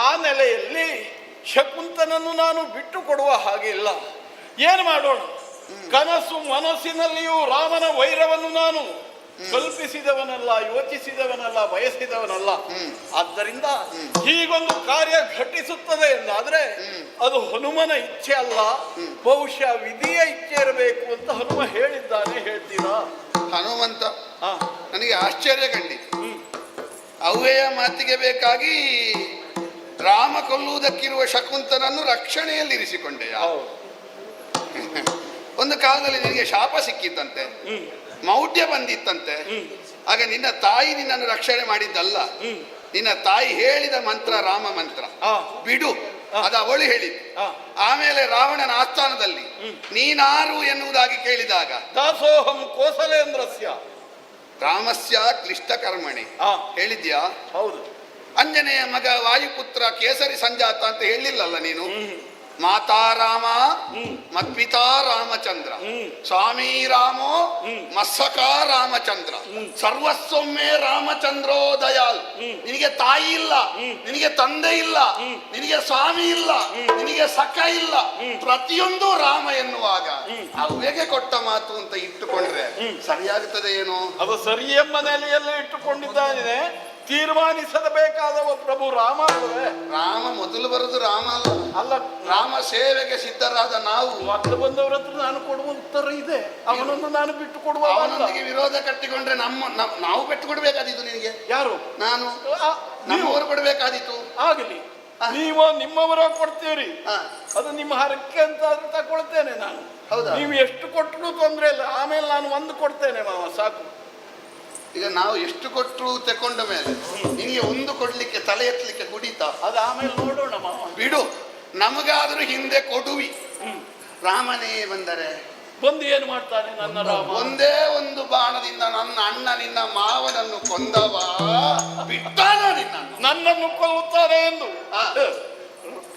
ಆ ನೆಲೆಯಲ್ಲಿ ಶಕುಂತನನ್ನು ನಾನು ಬಿಟ್ಟು ಕೊಡುವ ಹಾಗೆ ಇಲ್ಲ. ಏನು ಮಾಡೋಣ? ಕನಸು ಮನಸ್ಸಿನಲ್ಲಿಯೂ ರಾಮನ ವೈರವನ್ನು ನಾನು ಕಲ್ಪಿಸಿದವನಲ್ಲ, ಯೋಚಿಸಿದವನಲ್ಲ, ಬಯಸಿದವನಲ್ಲ. ಆದ್ದರಿಂದ ಹೀಗೊಂದು ಕಾರ್ಯ ಘಟಿಸುತ್ತದೆ ಎಂದಾದ್ರೆ ಅದು ಹನುಮನ ಇಚ್ಛೆ ಅಲ್ಲ, ಬಹುಶಃ ವಿಧಿಯ ಇಚ್ಛೆ ಇರಬೇಕು ಅಂತ ಹನುಮ ಹೇಳಿದ್ದಾನೆ. ಹೇಳ್ತೀರಾ? ಹನುಮಂತ ಹಾ, ನನಗೆ ಆಶ್ಚರ್ಯ ಕಂಡಿತು. ಅವ್ವೆಯ ಮಾತಿಗೆ ಬೇಕಾಗಿ ರಾಮ ಕೊಲ್ಲುವುದಕ್ಕಿರುವ ಶಕುಂತನನ್ನು ರಕ್ಷಣೆಯಲ್ಲಿರಿಸಿಕೊಂಡೆಯ. ಒಂದು ಕಾಲದಲ್ಲಿ ನಿನಗೆ ಶಾಪ ಸಿಕ್ಕಿತ್ತಂತೆ, ಮೌಢ್ಯ ಬಂದಿತ್ತಂತೆ. ಆಗ ನಿನ್ನ ತಾಯಿ ನಿನ್ನನ್ನು ರಕ್ಷಣೆ ಮಾಡಿದ್ದಲ್ಲ, ನಿನ್ನ ತಾಯಿ ಹೇಳಿದ ಮಂತ್ರ ರಾಮ ಮಂತ್ರ, ಬಿಡು, ಅದು ಅವಳು ಹೇಳಿದ್ದು. ಆಮೇಲೆ ರಾವಣನ ಆಸ್ಥಾನದಲ್ಲಿ ನೀನಾರು ಎನ್ನುವುದಾಗಿ ಕೇಳಿದಾಗ ದಾಸೋಹಂ ಕೋಸಲೇಂದ್ರಸ್ಯ ರಾಮಸ್ಯ ಕ್ಲಿಷ್ಟ ಕರ್ಮಣಿ ಹೇಳಿದ್ಯಾ? ಹೌದು. ಅಂಜನೆಯ ಮಗ ವಾಯುಪುತ್ರ ಕೇಸರಿ ಸಂಜಾತ ಅಂತ ಹೇಳಿಲ್ಲಲ್ಲ ನೀನು? ಮಾತಾ ರಾಮ ಮತ್ಪಿತಾ ರಾಮಚಂದ್ರ, ಸ್ವಾಮಿ ರಾಮೋ ಮತ್ಸಖಾ ರಾಮಚಂದ್ರ, ಸರ್ವಸ್ವಮ್ಮೆ ರಾಮಚಂದ್ರೋ ದಯಾಳು. ನಿನಗೆ ತಾಯಿ ಇಲ್ಲ, ನಿನಗೆ ತಂದೆ ಇಲ್ಲ, ನಿನಗೆ ಸ್ವಾಮಿ ಇಲ್ಲ, ನಿನಗೆ ಸಖ ಇಲ್ಲ, ಪ್ರತಿಯೊಂದು ರಾಮ ಎನ್ನುವಾಗ ಅವ್ವೆಗೆ ಕೊಟ್ಟ ಮಾತು ಅಂತ ಇಟ್ಟುಕೊಂಡ್ರೆ ಸರಿಯಾಗುತ್ತದೆ ಏನೋ? ಅದು ಸರಿ ಎಂಬ ನೆಲೆಯಲ್ಲಿ ಇಟ್ಟುಕೊಂಡಿದ್ದಾನೆ. ತೀರ್ಮಾನಿಸಬೇಕಾದವ ಪ್ರಭು ರಾಮ ಅಲ್ಲವೇ? ರಾಮ ಮೊದಲು ಬರುದು ರಾಮ ಅಲ್ಲ, ರಾಮ ಸೇವೆಗೆ ಸಿದ್ಧರಾದ ನಾವು. ಮೊದಲು ಬಂದವರ ಹತ್ರ ನಾನು ಕೊಡುವ ಉತ್ತರ ಇದೆ, ಅವನನ್ನು ನಾನು ಬಿಟ್ಟು ಕೊಡುವ. ಅವನೊಂದಿಗೆ ವಿರೋಧ ಕಟ್ಟಿಕೊಂಡ್ರೆ ನಾವು ಬಿಟ್ಟು ಕೊಡ್ಬೇಕಾದೀತು ನಿನಗೆ. ಯಾರು? ನಾನು. ನಮ್ಮವರು ಕೊಡ್ಬೇಕಾದೀತು. ಆಗಲಿ, ನೀವು ನಿಮ್ಮವರ ಕೊಡ್ತೀರಿ, ಹಾ. ಅದು ನಿಮ್ಮ ಹರಕೆ ಅಂತ ಆದ್ರೂ ತಗೊಳ್ತೇನೆ ನಾನು. ಹೌದಾ? ನೀವು ಎಷ್ಟು ಕೊಟ್ಟರು ತೊಂದ್ರೆ ಇಲ್ಲ, ಆಮೇಲೆ ನಾನು ಒಂದು ಕೊಡ್ತೇನೆ ಮಾವ, ಸಾಕು. ಈಗ ನಾವು ಎಷ್ಟು ಕೊಟ್ಟರು ತಕೊಂಡ ಮೇಲೆ ನಿನಗೆ ಒಂದು ಕೊಡ್ಲಿಕ್ಕೆ ತಲೆ ಎತ್ತಲಿಕ್ಕೆ ಕುಡಿತಾ? ಅದು ಆಮೇಲೆ ನೋಡೋಣ ಮಾವ. ಬಿಡು, ನಮಗಾದ್ರೂ ಹಿಂದೆ ಕೊಡುವಿ. ರಾಮನೇ ಬಂದರೆ ಬಂದು ಏನು ಮಾಡ್ತಾನೆ ನನ್ನ ರಾಮ? ಒಂದೇ ಒಂದು ಬಾಣದಿಂದ ನನ್ನ ಅಣ್ಣ ನಿನ್ನ ಮಾವನನ್ನು ಕೊಂದವ ಬಿಟ್ಟಾನ ನಿನ್ನನ್ನು. ನನ್ನನ್ನು ಕೊಲ್ಲುತ್ತಾರೆ ಎಂದು ಹಾ.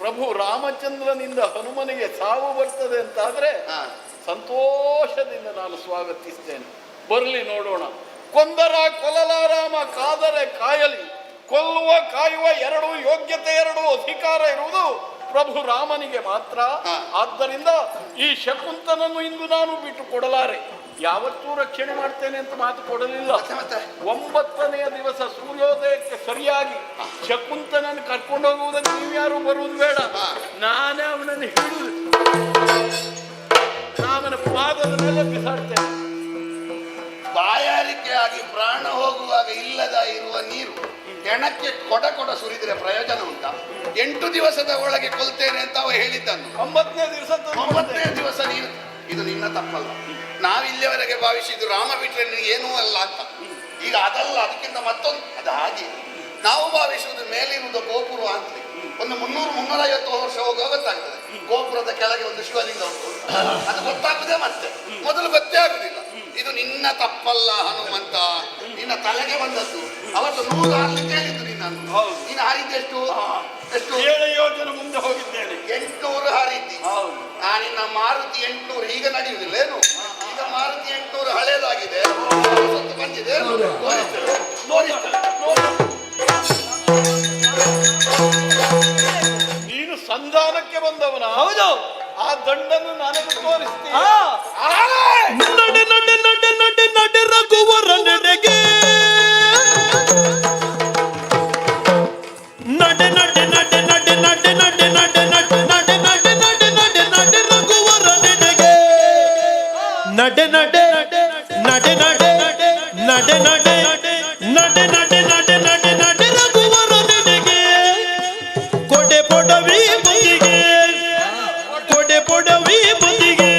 ಪ್ರಭು ರಾಮಚಂದ್ರನಿಂದ ಹನುಮನಿಗೆ ಸಾವು ಬರ್ತದೆ ಅಂತಾದ್ರೆ ಹಾ. ಸಂತೋಷದಿಂದ ನಾನು ಸ್ವಾಗತಿಸ್ತೇನೆ. ಬರಲಿ ನೋಡೋಣ. ಕೊಂದರ ಕೊಲ್ಲಲಾರಾಮ, ಕಾದರೆ ಕಾಯಲಿ. ಕೊಲ್ಲುವ ಕಾಯುವ ಎರಡು ಯೋಗ್ಯತೆ, ಎರಡು ಅಧಿಕಾರ ಇರುವುದು ಪ್ರಭು ರಾಮನಿಗೆ ಮಾತ್ರ. ಆದ್ದರಿಂದ ಈ ಶಕುಂತನನ್ನು ಇಂದು ನಾನು ಬಿಟ್ಟು ಕೊಡಲಾರೆ. ಯಾವತ್ತೂ ರಕ್ಷಣೆ ಮಾಡ್ತೇನೆ ಅಂತ ಮಾತು ಕೊಡಲಿಲ್ಲ. 9ನೆಯ ದಿವಸ ಸೂರ್ಯೋದಯಕ್ಕೆ ಸರಿಯಾಗಿ ಶಕುಂತನನ್ನು ಕರ್ಕೊಂಡು ಹೋಗುವುದಕ್ಕೆ ನೀವ್ಯಾರು ಬರುವುದು ಬೇಡ. ನಾನೇ ಅವನನ್ನು ಹಿಡಿದು ರಾಮನ ಪಾದದ ಮೇಲೆ ಬಿಸಾಡ್ತೇನೆ. ಬಾಯಾರಿಕೆಯಾಗಿ ಪ್ರಾಣ ಹೋಗುವಾಗ ಇಲ್ಲದ ಇರುವ ನೀರು ಹೆಣಕ್ಕೆ ಕೊಡ ಸುರಿದ್ರೆ ಪ್ರಯೋಜನ ಉಂಟಾ? 8 ದಿವಸದ ಒಳಗೆ ಕೊಲ್ತೇನೆ ಅಂತ ಅವ ಹೇಳಿದ್ದನು. 9ನೇ ದಿವಸ 9ನೇ ದಿವಸ ನೀನು, ಇದು ನಿನ್ನ ತಪ್ಪಲ್ಲ. ನಾವಿಲ್ಲಿವರೆಗೆ ಭಾವಿಸಿದ್ದು ರಾಮ ಬಿಟ್ರೆ ನಿನಗೆ ಏನೂ ಅಲ್ಲ ಅಂತ. ಈಗ ಅದಲ್ಲ, ಅದಕ್ಕಿಂತ ಮತ್ತೊಂದು. ಅದು ಹಾಗೆ ನಾವು ಭಾವಿಸುವುದು ಮೇಲಿರುವುದು ಗೋಪುರ ಅಂತಲೇ. ಒಂದು 300-350 ವರ್ಷ ಹೋಗುವಾಗ ಗೊತ್ತಾಗ್ತದೆ ಗೋಪುರದ ಕೆಳಗೆ ಒಂದು ಶಿವಲಿಂಗ ಉಂಟು. ಅದು ಗೊತ್ತಾಗುದೇ ಮತ್ತೆ, ಮೊದಲು ಗೊತ್ತೇ ಆಗುದಿಲ್ಲ. ಇದು ನಿನ್ನ ತಪ್ಪಲ್ಲ ಹನುಮಂತ, ನಿನ್ನ ತಲೆಗೆ ಬಂದದ್ದು. ಅವತ್ತು 100 ಹಾರ್ಲಿಕ್ಕೆ ಹೇಳಿದ್ದು ನಿನ್ನನ್ನು. ನೀನು ಹಾರಿದ್ದೆಷ್ಟು? ಎಷ್ಟು? 7 ಯೋಜನೆ ಮುಂದೆ ಹೋಗಿದ್ದೇನೆ. 800 ಹಾರಿದ್ದಿ. ನಾನಿನ್ನ ಮಾರುತಿ 800 ಈಗ ನಡೆಯುವುದಿಲ್ಲ ಏನು? ಈಗ ಮಾರುತಿ 800 ಹಳೇದಾಗಿದೆ, ಬಂದಿದೆ. ನೀನು ಸಂಧಾನಕ್ಕೆ ಬಂದವನ? ಹೌದು. ಆ ದಂಡನ್ನು ನನಗೆ ತೋರಿಸ್ತೀನಿ. ನಡೆ ನಡೆ ನಡೆ ನಡೆ ನಡೆ ರಘುವರ ನಡೆಗೆ, ನಡೆ ನಡೆ ನಡೆ ನಡೆ ನಡೆ ನಡೆ ನಡೆ ನಡೆ ನಡೆ ನಡೆ ನಡೆ ನಡೆ ನಡೆ ರಘುವರ ನಡೆಗೆ, ನಡೆ ನಡೆ ನಡೆ ನಡೆ ನಡೆ ನಡೆ ನಡೆ ನಡೆ ನಡೆ ನಡೆ ನಡೆ ರಘುವರ ನಡೆಗೆ. ಕೊಡೆ ಪೊಡವಿ ಬದಿಗೆ, ಕೊಡೆ ಪೊಡವಿ ಬದಿಗೆ,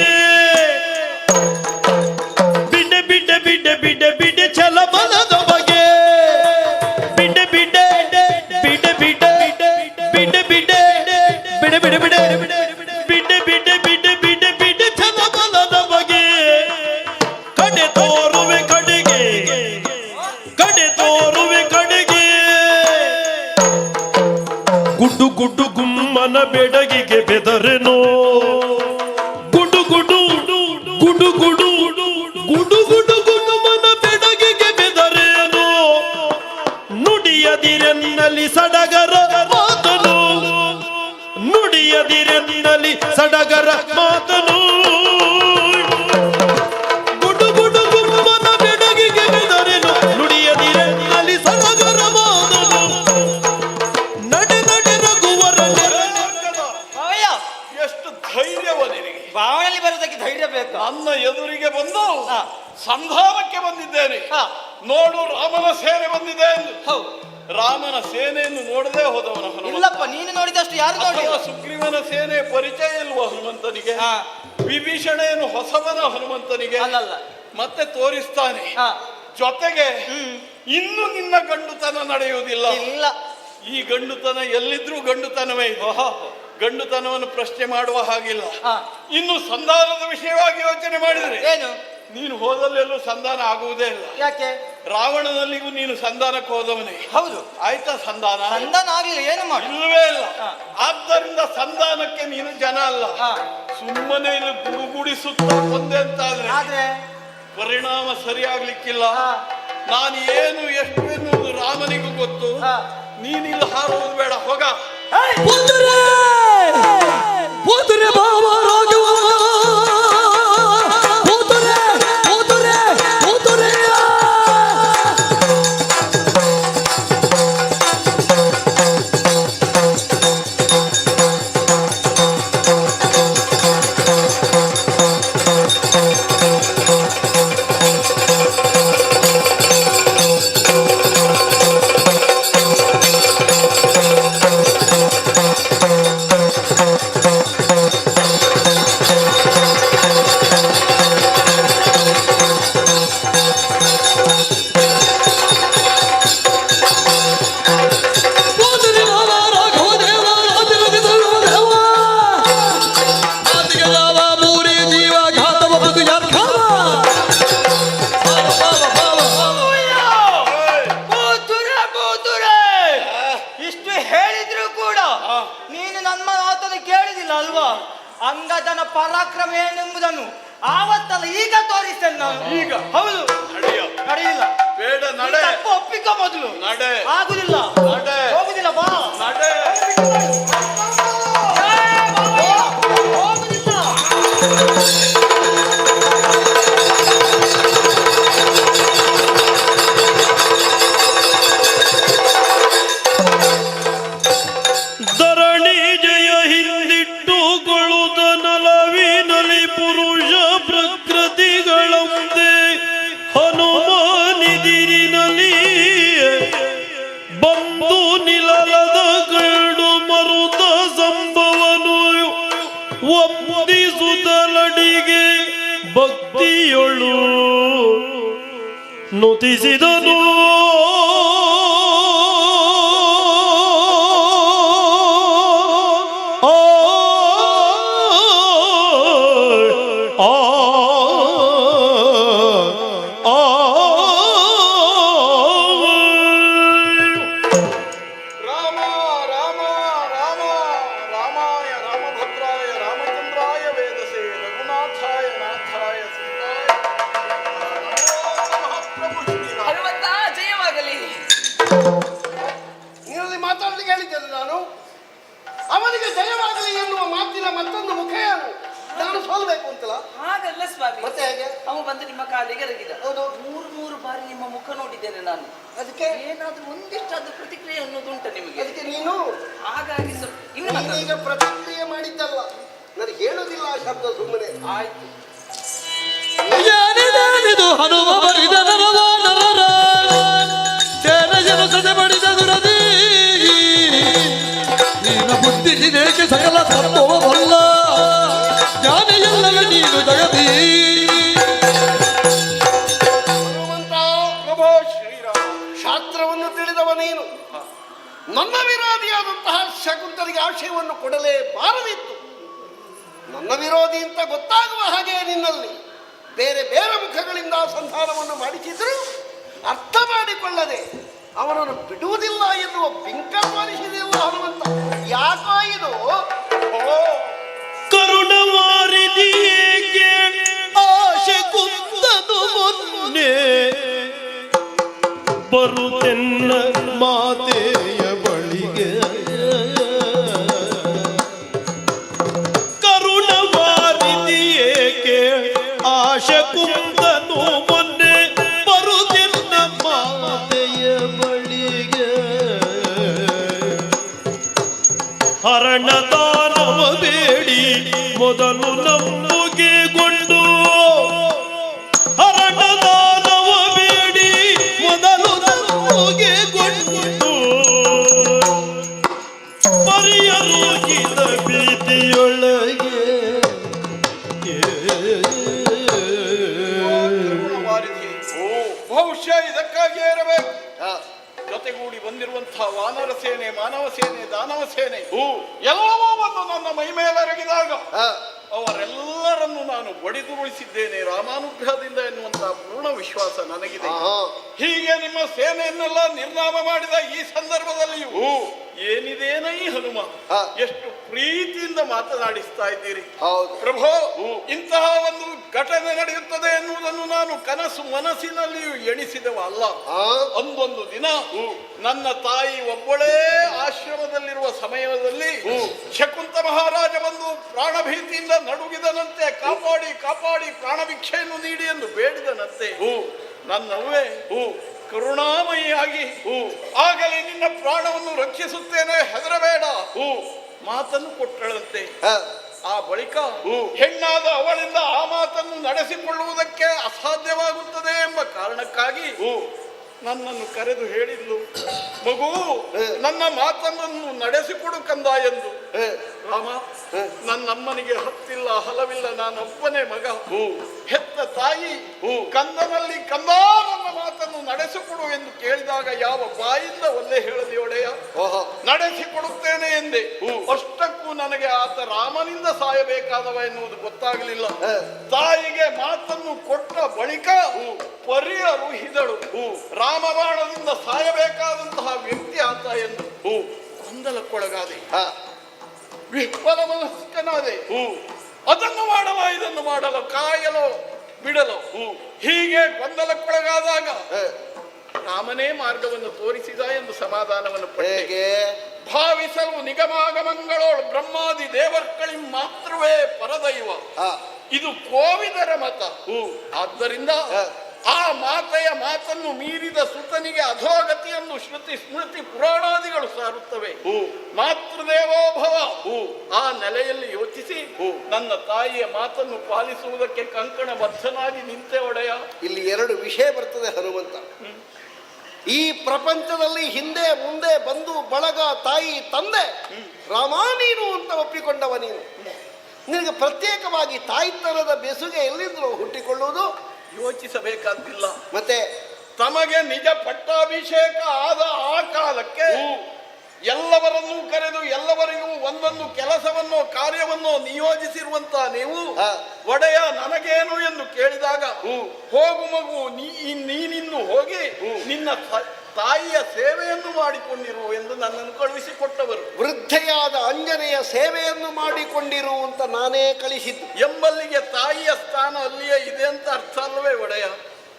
ಬಿಡೆ ಬಿಡೆ ಬಿಡೆ ಬಿಡೆ ಬಿಡೆ ಛಲ ಬಲದ ಬಗೆ, ಬಿಡೆ ಬಿಡೆ ಬಿಡೆ ಬಿಡೆ ಬಿಡೆ ಬಿಡೆ ಬಿಡೆ ಬಿಡೆ ಬಿಡೆ ಬಿಡೆ ಬಿಡೆ ಬಿಡೆ ಬಿಡೆ ಬಿಡೆ ಛಲ ಬಲದ ಬಗೆ. ಕಡೆ ತೋರುವೆ ಕಡೆಗೆ, ಕಡೆ ತೋರುವೆ ಕಡೆಗೆ, ಗುಡ್ಡು ಗುಡ್ಡು ಗುಮ್ಮನ ಬೆಡಗಿಗೆ ಬೆದರೆನೋ, ಗುಡು ಗುಡು ಗುಡು ಗುಡು ಗುಡು ಗುಡು ಗುಡುಮನ ಬೆಡಗಿಗೆ ಬೆದರೇನೋ. ನುಡಿಯದಿರೆನ್ನಲಿ ಸಡಗರ ಮಾತನು, ನುಡಿಯದಿರೆನ್ನಲಿ ಸಡಗರ ಮಾತನು. ಗುಡು ಗುಡು ಗುಡುಮನ ಬೆಡಗಿಗೆ ಬೆದರೇನೋ, ನುಡಿಯದಿರೆನ್ನಲಿ ಸಡಗರ ಮಾತನು. ನಡೆ ನಡೆ ರಘುವರ ಮಾವಯ್ಯ, ಎಷ್ಟು ಧೈರ್ಯವ ನಿನಗೆ! ಬಾವನಲ್ಲಿ ಬರೋದಕ್ಕೆ ಧೈರ್ಯ ಬೇಕು. ನನ್ನ ಎದುರಿಗೆ ಬಂದು ಸಂಧಾನಕ್ಕೆ ಬಂದಿದ್ದೇನೆ. ನೋಡು, ರಾಮನ ಸೇನೆ ಬಂದಿದೆ ಎಂದು. ಹೌದು. ರಾಮನ ಸೇನೆಯನ್ನು ನೋಡದೆ ಹೋದವನ ಹನುಮ. ಇಲ್ಲಪ್ಪ, ನೀನು ನೋಡಿದಷ್ಟು ಯಾರು ನೋಡಿ? ಅಥವಾ ಸುಗ್ರೀವನ ಸೇನೆ ಪರಿಚಯ ಇಲ್ವ ಹನುಮಂತನಿಗೆ? ವಿಭೀಷಣೇನು ಹೊಸವನ ಹನುಮಂತನಿಗೆ? ಅಲ್ಲಲ್ಲ. ಮತ್ತೆ ತೋರಿಸ್ತಾನೆ. ಜೊತೆಗೆ ಇನ್ನು ನಿನ್ನ ಗಂಡುತನ ನಡೆಯುವುದಿಲ್ಲ. ಇಲ್ಲ, ಈ ಗಂಡುತನ ಎಲ್ಲಿದ್ರೂ ಗಂಡುತನವೇ ಇದೆ. ಗಂಡುತನವನ್ನು ಪ್ರಶ್ನೆ ಮಾಡುವ ಹಾಗಿಲ್ಲ. ಇನ್ನು ಸಂಧಾನದ ವಿಷಯವಾಗಿ ಯೋಚನೆ ಮಾಡಿದ್ರೆ ಏನು? ನೀನು ಹೋದಲ್ಲೆಲ್ಲೂ ಸಂಧಾನ ಆಗುವುದೇ ಇಲ್ಲ. ಯಾಕೆ? ರಾವಣನಲ್ಲಿಗೂ ನೀನು ಸಂಧಾನಕ್ಕೆ ಹೋದವನೇ. ಹೌದು. ಆಯ್ತಾ ಸಂಧಾನ? ಸಂಧಾನ ಆಗ್ಲಿಲ್ಲ, ಏನು ಮಾಡಿ? ಇಲ್ಲವೇ ಇಲ್ಲ. ಆದ್ದರಿಂದ ಸಂಧಾನಕ್ಕೆ ನೀನು ಜನ ಅಲ್ಲ. ಸುಮ್ಮನೆ ಇಲ್ಲಿ ಗುಡುಗುಡಿಸುತ್ತ ಬಂದೆ ಅಂತಾದ್ರೆ ಆದ್ರೆ ಪರಿಣಾಮ ಸರಿಯಾಗ್ಲಿಕ್ಕಿಲ್ಲ. ನಾನು ಏನು ಎಷ್ಟು ಎನ್ನುವುದು ರಾಮನಿಗೂ ಗೊತ್ತು. ನೀನಿಲ್ಲ ಹಾರುವುದು ಬೇಡ, ಹೋಗ. ಪುತ್ರೆ ಭಾವ ರಾಘವ, ಪುತ್ರೆ ಪುತ್ರೆ ಪುತ್ರೆ. ನನ್ನ ಪರಾಕ್ರಮ ಏನೆಂಬುದನ್ನು ಆವತ್ತಲ್ಲ ಈಗ ತೋರಿಸ್ತೇನೆ ನಾನು. ಈಗ? ಹೌದು. ನಡೆಯ ನಡೆಯಿಲ್ಲ. ಬೇಡ, ನಡೆ. ತಪ್ಪು ಒಪ್ಪಿಕೋ ಮೊದಲು. ನಡೆ. ಆಗುದಿಲ್ಲ. ನಡೆ. ಹೋಗುದಿಲ್ಲ. ಬಾ. ನಡೆ. ಧರಣಿ ಜಯ ಹಿಂದಿಟ್ಟುಕೊಳ್ಳುತ್ತ ನಲವಿನಲಿ ಪುರುಷ ಪ್ರಕೃತಿಗಳಂತೆ ಹನುಮಾನಿದಿರಿನಲಿ ಬಂದು ನಿಲಲದ ಕರಡು ಮರುತ ಸಂಭವನು ಒಪ್ಪಿಸುತ್ತಲಡಿಗೆ ಭಕ್ತಿಯೊಳು ನುತಿಸಿದನು. ರಾಮ ರಾಮ ರಾಮ ರಾಮಾಯ ರಾಮಭದ್ರಾಯ ರಾಮಚಂದ್ರಾಯ ವೇದಸೇ ರಘುನಾಥಾಯ ನಾಥಾಯ ಸೀತಾಯ ನಮೋ ನಮಃ ಪ್ರಭು ಶ್ರೀರಾಮ. ಹನುಮಂತ ಜಯವಾಗಲಿ. ನೀನಲ್ಲಿ ಮಾತಾಡ್ಲಿಕ್ಕೆ ಹೇಳಿದ್ದೇನೆ ನಾನು. ಅವನಿಗೆ ಜಯವಾಗಲಿ ಎನ್ನುವ ಮಾತಿನ ಮತ್ತೊಂದು ಮುಖ ಏನು? ನಾನು ಸೋಲ್ಬೇಕು ಅಂತಲ್ಲ. ಹಾಗಲ್ಲ ಸ್ವಾಮಿ. ಮತ್ತೆ ಹೇಗೆ? ಅವ ಬಂದು ನಿಮ್ಮ ಕಾಲಿಗೆ ಎರಗಿದ. ಹೌದು. ಮೂರು ಬಾರಿ ನಿಮ್ಮ ಮುಖ ನೋಡಿದ್ದೇನೆ ನಾನು. ಅದಕ್ಕೆ ಏನಾದ್ರೂ ಒಂದಿಷ್ಟಾದ ಪ್ರತಿಕ್ರಿಯೆ ಅನ್ನೋದುಂಟ ನಿಮಗೆ? ಅದಕ್ಕೆ ನೀನು ಹಾಗಾಗಿ ಸ್ವಲ್ಪ ಇನ್ನು ಈಗ ಪ್ರತಿಕ್ರಿಯೆ ಮಾಡಿದ್ದಲ್ಲ, ನನಗೆ ಹೇಳುದಿಲ್ಲ ಆ ಶಬ್ದ ಸುಮ್ಮನೆ. ಆಯ್ತು. ಯಾರಿದಾನಿದು ಹನುಮ ಬರಿದ ನರವ ನರರ ಸೇನೆಯನ್ನು ಸದೆ ಬಡಿದ ದುರದಿ ನೀನು ಬುದ್ಧಿಸಿದೇಕೆ ಸಕಲ ತತ್ವವಲ್ಲ ಜ್ಞಾನಿಯಲ್ಲವೇ ನೀನು ಜಗತಿ. ಹನುಮಂತ, ಪ್ರಭು ಶ್ರೀರಾಮ. ಶಾಸ್ತ್ರವನ್ನು ತಿಳಿದವ ನೀನು. ನನ್ನ ವಿರೋಧಿಯಾದಂತಹ ಶಕುಂತಲಿಗೆ ಆಶಯವನ್ನು ಕೊಡಲೇಬಾರದಿತ್ತು. ನನ್ನ ವಿರೋಧಿ ಅಂತ ಗೊತ್ತಾಗುವ ಹಾಗೆ ನಿನ್ನಲ್ಲಿ ಬೇರೆ ಬೇರೆ ಮುಖಗಳಿಂದ ಸಂಧಾನವನ್ನು ಮಾಡಿಸಿದ್ರು ಅರ್ಥ ಮಾಡಿಕೊಳ್ಳದೆ ಅವನನ್ನು ಬಿಡುವುದಿಲ್ಲ ಎನ್ನುವ ಬಿಂಕ ತೋರಿಸಿದೆಯಲ್ಲ ಹನುಮಂತ. ಯಾಕೋ ಇದು? ಕರುಣವಾರಿದಿಯೇಕೆ ಆಶೆ ಕುಂದನು ಮೊನ್ನೆ ಬರುತ್ತೆನ್ನ ಮಾತೆಯ ಬಳಿಗೆ. ಕರುಣವಾರಿದಿಯೇಕೆ ಆಶೆ ಕುಂದನು ಮೊನ್ನೆ ಬರುತ್ತೆನ್ನ ಮಾತೆಯ ಬಳಿಗೆ. ಹರಣದಾನವ ಬೇಡಿ ಮೊದಲು ನಂಬುಗೆಗೊಂಡು ಹರಣದಾನವ ಬೇಡಿ ಮೊದಲು ನಂಬುಗೆಗೊಂಡು ಪರಿಯರೋಗಿದ ಭೀತಿಯೊಳಗೆ ವಾರಿಧಿ. ಬಹುಶಃ ಇದಕ್ಕಾಗಿಯೇ ಇರಬೇಕು ಹಾ, ಜೊತೆಗೂಡಿ ಬಂದಿರುವಂತಹ ವಾನರ ಸೇನೆ, ಮಾನವ ಸೇನೆ, ದಾನವ ಸೇನೆ ಎಲ್ಲವೂ ಒಂದು ನನ್ನ ಮೈ ಮೇಲೆರಗಿದಾಗ ಹಾ. ಅವರೆಲ್ಲರನ್ನು ನಾನು ಬಡಿದುರುಳಿಸಿದ್ದೇನೆ ರಾಮಾನುಗ್ರಹದಿಂದ ಎನ್ನುವಂತಹ ಪೂರ್ಣ ವಿಶ್ವಾಸ ನನಗಿದೆ. ಆಹಾ. ಹೀಗೆ ನಿಮ್ಮ ಸೇನೆಯನ್ನೆಲ್ಲ ನಿರ್ನಾಮ ಮಾಡಿದ ಈ ಸಂದರ್ಭದಲ್ಲಿಯೂ ಏನಿದೇನೈ ಹನುಮ, ಹಾ. ಎಷ್ಟು ಪ್ರೀತಿಯಿಂದ ಮಾತನಾಡಿಸ್ತಾ ಇದ್ದೀರಿ. ಹೌದು. ಪ್ರಭು, ಇಂತಹ ಒಂದು ಘಟನೆ ನಡೆಯುತ್ತದೆ ಎನ್ನುವುದನ್ನು ನಾನು ಕನಸು ಮನಸ್ಸಿನಲ್ಲಿಯೂ ಎಣಿಸಿದವ ಅಲ್ಲ. ಆ? ಒಂದೊಂದು ದಿನ ನನ್ನ ತಾಯಿ ಒಬ್ಬಳೇ ಆಶ್ರಮದಲ್ಲಿರುವ ಸಮಯದಲ್ಲಿ ಶಕುಂತ ಮಹಾರಾಜ ಬಂದು ಪ್ರಾಣಭೀತಿಯಿಂದ ನಡುಗಿದನಂತೆ. ಕಾಪಾಡಿ ಕಾಪಾಡಿ ಪ್ರಾಣಭಿಕ್ಷೆಯನ್ನು ನೀಡಿ ಎಂದು ಬೇಡಿದನಂತೆ. ನನ್ನವ್ವೇ ಕರುಣಾಮಯಿಯಾಗಿ ಆಗಲೇ ನಿನ್ನ ಪ್ರಾಣವನ್ನು ರಕ್ಷಿಸುತ್ತೇನೆ, ಹೆದರಬೇಡ ಮಾತನ್ನು ಕೊಟ್ಟಳಂತೆ. ಹಾ. ಆ ಬಳಿಕ ಹೆಣ್ಣಾದ ಅವಳಿಂದ ಆ ಮಾತನ್ನು ನಡೆಸಿಕೊಳ್ಳುವುದಕ್ಕೆ ಅಸಾಧ್ಯವಾಗುತ್ತದೆ ಎಂಬ ಕಾರಣಕ್ಕಾಗಿ ನನ್ನನ್ನು ಕರೆದು ಹೇಳಿದ್ಲು, ಮಗು ನನ್ನ ಮಾತನ್ನು ನಡೆಸಿಕೊಡು ಕಂದ ಎಂದು. ರಾಮ, ನನ್ನಮ್ಮನಿಗೆ ಹತ್ತಿಲ್ಲ ಹಲವಿಲ್ಲ, ನಾನೊಬ್ಬನೇ ಮಗ. ಹೆತ್ತ ತಾಯಿ ಕಂದನಲ್ಲಿ ಕಂದ ನನ್ನ ಮಾತನ್ನು ನಡೆಸಿಕೊಡು ಎಂದು ಕೇಳಿದಾಗ ಯಾವ ಬಾಯಿಂದ ಒಳ್ಳೆ ಹೇಳದೆ ಒಡೆಯ, ನಡೆಸಿಕೊಡುತ್ತೇನೆ ಎಂದೆ. ಅಷ್ಟಕ್ಕೂ ನನಗೆ ಆತ ರಾಮನಿಂದ ಸಾಯಬೇಕಾದವ ಎನ್ನುವುದು ಗೊತ್ತಾಗಲಿಲ್ಲ. ತಾಯಿಗೆ ಮಾತನ್ನು ಕೊಟ್ಟ ಬಳಿಕ ಪರಿಯರುಹಿದಳು. ರಾಮಬಾಣದಿಂದ ಸಾಯಬೇಕಾದಂತಹ ವ್ಯಕ್ತಿ ಆತ ಎಂದು ಗೊಂದಲಕ್ಕೊಳಗಾದೆ, ವಿಫಲ ಮನಸ್ಕನಾದೆ. ಅದನ್ನು ಮಾಡಲ ಇದನ್ನು ಮಾಡಲು, ಕಾಯಲು ಬಿಡಲು, ಹೀಗೆ ಗೊಂದಲಕ್ಕೊಳಗಾದಾಗ ರಾಮನೇ ಮಾರ್ಗವನ್ನು ತೋರಿಸಿದ ಎಂದು ಸಮಾಧಾನವನ್ನು ಪಟ್ಟೆ. ಹೇಗೆ ಭಾವಿಸಲು ನಿಗಮಾಗಮಂಗಳೋಳು ಬ್ರಹ್ಮಾದಿ ದೇವರ್ಕಳಿ ಮಾತ್ರವೇ ಪರದೈವ, ಇದು ಕೋವಿದರ ಮತ. ಆದ್ದರಿಂದ ಆ ಮಾತೆಯ ಮಾತನ್ನು ಮೀರಿದ ಸುತನಿಗೆ ಅಧೋಗತಿಯನ್ನು ಶ್ರುತಿ ಸ್ಮೃತಿ ಪುರಾಣಾದಿಗಳು ಸಾರುತ್ತವೆ. ಮಾತೃದೇವೋಭವ ಆ ನೆಲೆಯಲ್ಲಿ ಯೋಚಿಸಿ ನನ್ನ ತಾಯಿಯ ಮಾತನ್ನು ಪಾಲಿಸುವುದಕ್ಕೆ ಕಂಕಣ ಬದ್ಧನಾಗಿ ನಿಂತೆ ಒಡೆಯ. ಇಲ್ಲಿ ಎರಡು ವಿಷಯ ಬರ್ತದೆ ಹನುಮಂತ. ಈ ಪ್ರಪಂಚದಲ್ಲಿ ಹಿಂದೆ ಮುಂದೆ ಬಂದು ಬಳಗ ತಾಯಿ ತಂದೆ ರಾಮ ನೀನು ಅಂತ ಒಪ್ಪಿಕೊಂಡವ ನೀನು. ನಿನಗೆ ಪ್ರತ್ಯೇಕವಾಗಿ ತಾಯ್ತನದ ಬೆಸುಗೆ ಎಲ್ಲಿಂದಲೂ ಹುಟ್ಟಿಕೊಳ್ಳುವುದು ಯೋಚಿಸಬೇಕಾದಿಲ್ಲ. ಮತ್ತೆ ತಮಗೆ ನಿಜ ಪಟ್ಟಾಭಿಷೇಕ ಆದ ಆ ಕಾಲಕ್ಕೆ ಎಲ್ಲವರನ್ನೂ ಕರೆದು ಎಲ್ಲವರಿಗೂ ಒಂದೊಂದು ಕೆಲಸವನ್ನೋ ಕಾರ್ಯವನ್ನೋ ನಿಯೋಜಿಸಿರುವಂತ ನೀವು ಒಡೆಯ ನನಗೇನು ಎಂದು ಕೇಳಿದಾಗ ಹೋಗು ಮಗು ನೀನಿನ್ನು ಹೋಗಿ ನಿನ್ನ ತಾಯಿಯ ಸೇವೆಯನ್ನು ಮಾಡಿಕೊಂಡಿರು ಎಂದು ನನ್ನನ್ನು ಕಳುಹಿಸಿಕೊಟ್ಟವರು. ವೃದ್ಧೆಯಾದ ಅಂಜನೆಯ ಸೇವೆಯನ್ನು ಮಾಡಿಕೊಂಡಿರು ಅಂತ ನಾನೇ ಕಳಿಸಿದ್ದು ಎಂಬಲ್ಲಿಗೆ ತಾಯಿಯ ಸ್ಥಾನ ಅಲ್ಲಿಯೇ ಇದೆ ಅಂತ ಅರ್ಥ ಅಲ್ಲವೇ ಒಡೆಯ?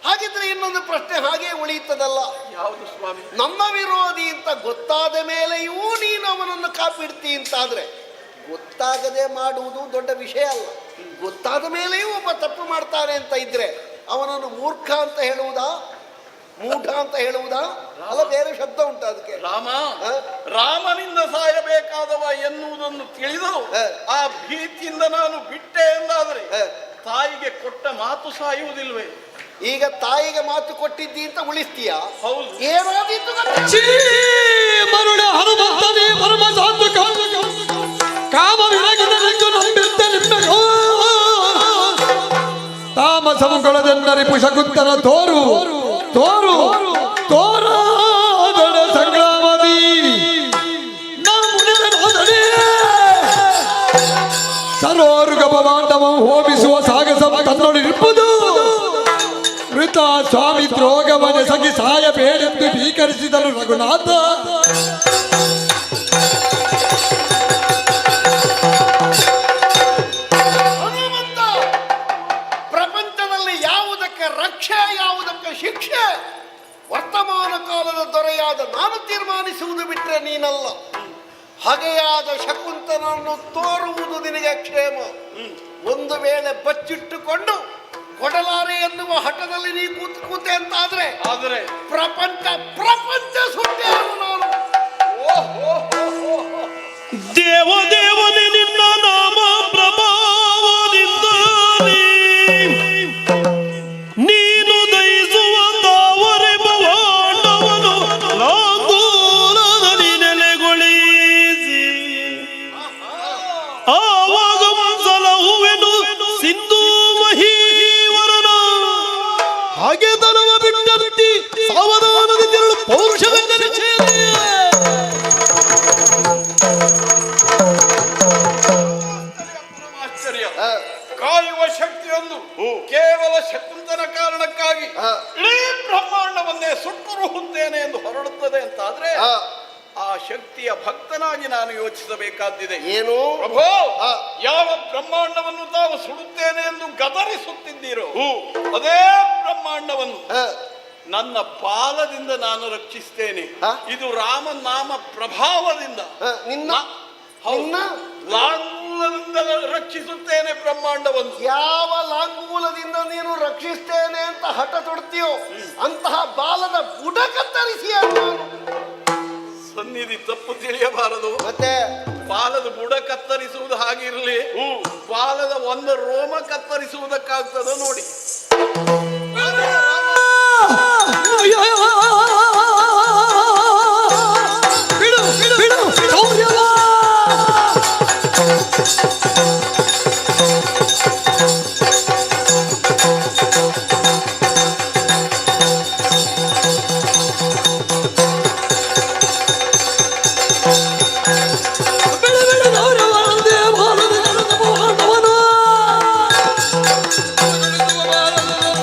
ಹಾಗಿದ್ರೆ ಇನ್ನೊಂದು ಪ್ರಶ್ನೆ ಹಾಗೆ ಉಳಿಯುತ್ತದಲ್ಲ, ಯಾವುದು ಸ್ವಾಮಿ? ನಮ್ಮ ವಿರೋಧಿ ಅಂತ ಗೊತ್ತಾದ ಮೇಲೆಯೂ ನೀನು ಅವನನ್ನು ಕಾಪಿಡ್ತಿ ಅಂತಾದ್ರೆ ಗೊತ್ತಾಗದೆ ಮಾಡುವುದು ದೊಡ್ಡ ವಿಷಯ ಅಲ್ಲ. ಗೊತ್ತಾದ ಮೇಲೆಯೂ ಒಬ್ಬ ತಪ್ಪು ಮಾಡ್ತಾನೆ ಅಂತ ಇದ್ರೆ ಅವನನ್ನು ಮೂರ್ಖ ಅಂತ ಹೇಳುವುದಾ, ಮೂಢ ಅಂತ ಹೇಳುವುದಾ, ಅಲ್ಲ ಬೇರೆ ಶಬ್ದ ಉಂಟು ಅದಕ್ಕೆ? ರಾಮನಿಂದ ಸಾಯಬೇಕಾದವ ಎನ್ನುವುದನ್ನು ತಿಳಿದು ಆ ಭೀತಿಯಿಂದ ನಾನು ಬಿಟ್ಟೆ ಎಂದಾದರೆ ತಾಯಿಗೆ ಕೊಟ್ಟ ಮಾತು ಸಾಯುವುದಿಲ್ವೇ? ಈಗ ತಾಯಿಗೆ ಮಾತು ಕೊಟ್ಟಿದ್ದಿ ಅಂತ ಉಳಿಸ್ತೀಯ? ಹೌದು. ಏನಾದೀತು ಮರುಳ ಹನುಮಂತನೇ ಪರಮ ಸಾಧು ಕಾಮ ವಿರಗಿದರೆಂದು ನಂಬಿದ್ದ ನಿಮ್ಮೆಗೋ ತಾಮಸಂಗೊಳದೆನ್ನರಿ ಪುಷಗುತ್ತನ ತೋರು ತೋರು ತೋರಾದಡ ಸಂಗ್ರಾಮದಿ ಸರೋರುಗ ಬಾಂಡವ ಹೋಮಿಸುವ ಸಾಗಸ ತನ್ನೊಡಿರುವುದು ಮೃತ ಸ್ವಾಮಿ ದ್ರೋಗವನ ಸಗಿ ಸಾಯಬೇಡೆಂದು ಭೀಕರಿಸಿದನು ರಘುನಾಥ. ಹನುಮಂತ, ಪ್ರಪಂಚದಲ್ಲಿ ಯಾವುದಕ್ಕೆ ರಕ್ಷೆ ಯಾವುದಕ್ಕೆ ಶಿಕ್ಷೆ ವರ್ತಮಾನ ಕಾಲದ ದೊರೆಯಾದ ನಾನು ತೀರ್ಮಾನಿಸುವುದು ಬಿಟ್ಟರೆ ನೀನಲ್ಲ. ಹಗೆಯಾದ ಶಕುಂತನನ್ನು ತೋರುವುದು ನಿನಗೆ ಕ್ಷೇಮ. ಒಂದು ವೇಳೆ ಬಚ್ಚಿಟ್ಟುಕೊಂಡು ಕೊಡಲಾರೆ ಎನ್ನುವ ಹಠದಲ್ಲಿ ನೀ ಕೂತೆ ಅಂತಾದ್ರೆ ಪ್ರಪಂಚ ಸುಟ್ಟೆ ನಾನು. ದೇವದೇವನೇ ನಿನ್ನ ನಾಮ ಪ್ರಭಾವದಿಂದ ನೀನು ದಯಿಸುವ ತಾವರೆ ಭವಾಂಡವನು ಲಾಂಗೂಲದಲ್ಲಿ ನೆಲೆಗೊಳಿಸಿ ಆವಾಗ ಸಲಹುವೆನು ಸಿಂಧೂ ಮಹೀವರನ ಹಾಗೆ ತನವ ಬಿಟ್ಟಂತಿ ಸಾವಧಾನದ ತಿರುಳು ಪೌರುಷವೆಂದರೆ ಕಾಯುವ ಶಕ್ತಿಯೊಂದು ಕೇವಲ ಶಕುಂತನ ಕಾರಣಕ್ಕಾಗಿ ಇಡೀ ಬ್ರಹ್ಮಾಂಡವನ್ನೇ ಸುಟ್ಟುರುಹುತ್ತೇನೆ ಎಂದು ಹೊರಡುತ್ತದೆ ಅಂತಾದ್ರೆ ಆ ಶಕ್ತಿಯ ಭಕ್ತನಾಗಿ ನಾನು ಯೋಚಿಸಬೇಕಾದ್ದಿದೆ. ಏನು ಪ್ರಭೋ, ಯಾವ ಬ್ರಹ್ಮಾಂಡವನ್ನು ತಾವು ಸುಡುತ್ತೇನೆ ಎಂದು ಗದರಿಸುತ್ತಿದ್ದೀರೋ ಅದೇ ಬ್ರಹ್ಮಾಂಡವನ್ನು ನನ್ನ ಬಾಲದಿಂದ ನಾನು ರಕ್ಷಿಸ್ತೇನೆ. ಇದು ರಾಮನಾಮ ಪ್ರಭಾವದಿಂದ ಲಾಂಗೂಲದಿಂದ ರಕ್ಷಿಸುತ್ತೇನೆ ಬ್ರಹ್ಮಾಂಡವನ್ನು. ಯಾವ ಲಾಂಗೂಲದಿಂದ ನೀನು ರಕ್ಷಿಸ್ತೇನೆ ಅಂತ ಹಠ ತೊಡ್ತೀಯೋ ಅಂತಹ ಬಾಲದ ಬುಡ ಕತ್ತರಿಸಿ ಸನ್ನಿಧಿ ತಪ್ಪು ತಿಳಿಯಬಾರದು. ಮತ್ತೆ ಬಾಲದ ಬುಡ ಕತ್ತರಿಸುವುದು ಹಾಗಿರಲಿ, ಬಾಲದ ಒಂದು ರೋಮ ಕತ್ತರಿಸುವುದಕ್ಕಾಗ್ತದ ನೋಡಿ. ಬಿಡು ಬಿಡು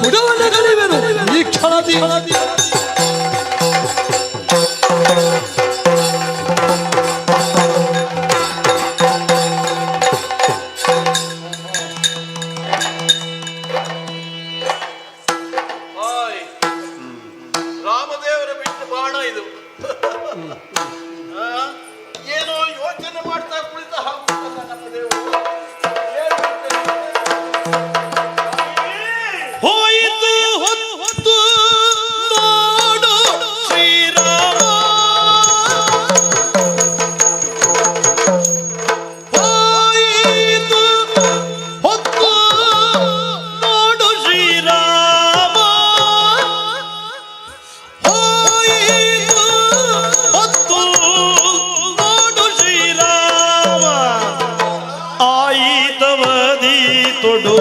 ಬುಡವನ್ನ ಕಲಿವೆನು ಏನೋ ಯೋಚನೆ ಮಾಡ್ತಾ ಕುಳಿತ ಹಾಗುತ್ತಲ್ಲ ನಮ್ಮ ದೇವರು. ಹೇಳ್ಬಿಡ್ತೇನೆ. ಹೋಯಿತು ಹೊತ್ತು ನೋಡು ಶ್ರೀರಾಮ ಹೋಯಿತು ಹೊತ್ತು ನೋಡು ಶ್ರೀರಾಮ ಹೋಯಿತು ಹೊತ್ತು ನೋಡು ಶ್ರೀರಾಮ ಆಯಿತವದಿ ತೊಡು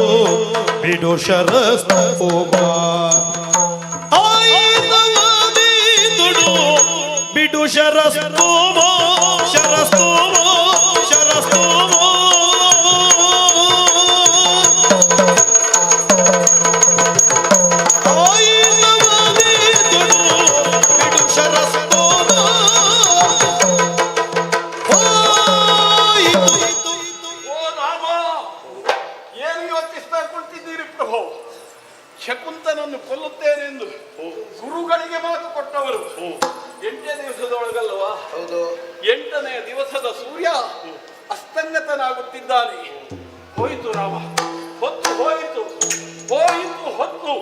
ಬಿಡು ಶರಸ್ತೋಮ ಆಯಿತವದಿ ತೊಡು ಬಿಡು ಶರಸ್ತೋಮ ಶರಸ್ತೋಮ ಶರಸ್ತೋಮ ಆಯಿತವದಿ ತೊಡು ಬಿಡು ಶರಸ್ತೋಮ ಹೋಯಿತು ಓ ರಾಮ, ಏನು ಯೋಚಿಸ್ತಾ ಕುಳಿತಿದ್ದೀರಿ ಪ್ರಭು? ಶಕುಂತನನ್ನು ಕೊಲ್ಲುತ್ತೇನೆಂದು ಗುರುಗಳಿಗೆ ಮಾತು ಕೊಟ್ಟವರು 8ನೇ ದಿವಸದೊಳಗಲ್ವಾ? ಹೌದು. 8ನೇ ದಿವಸದ ಸೂರ್ಯ ಅಸ್ತಂಗತನಾಗುತ್ತಿದ್ದಾನೆ. ಹೋಯಿತು ರಾಮ, ಹೊತ್ತು ಹೋಯಿತು, ಹೋಯಿತು ಹೊತ್ತು.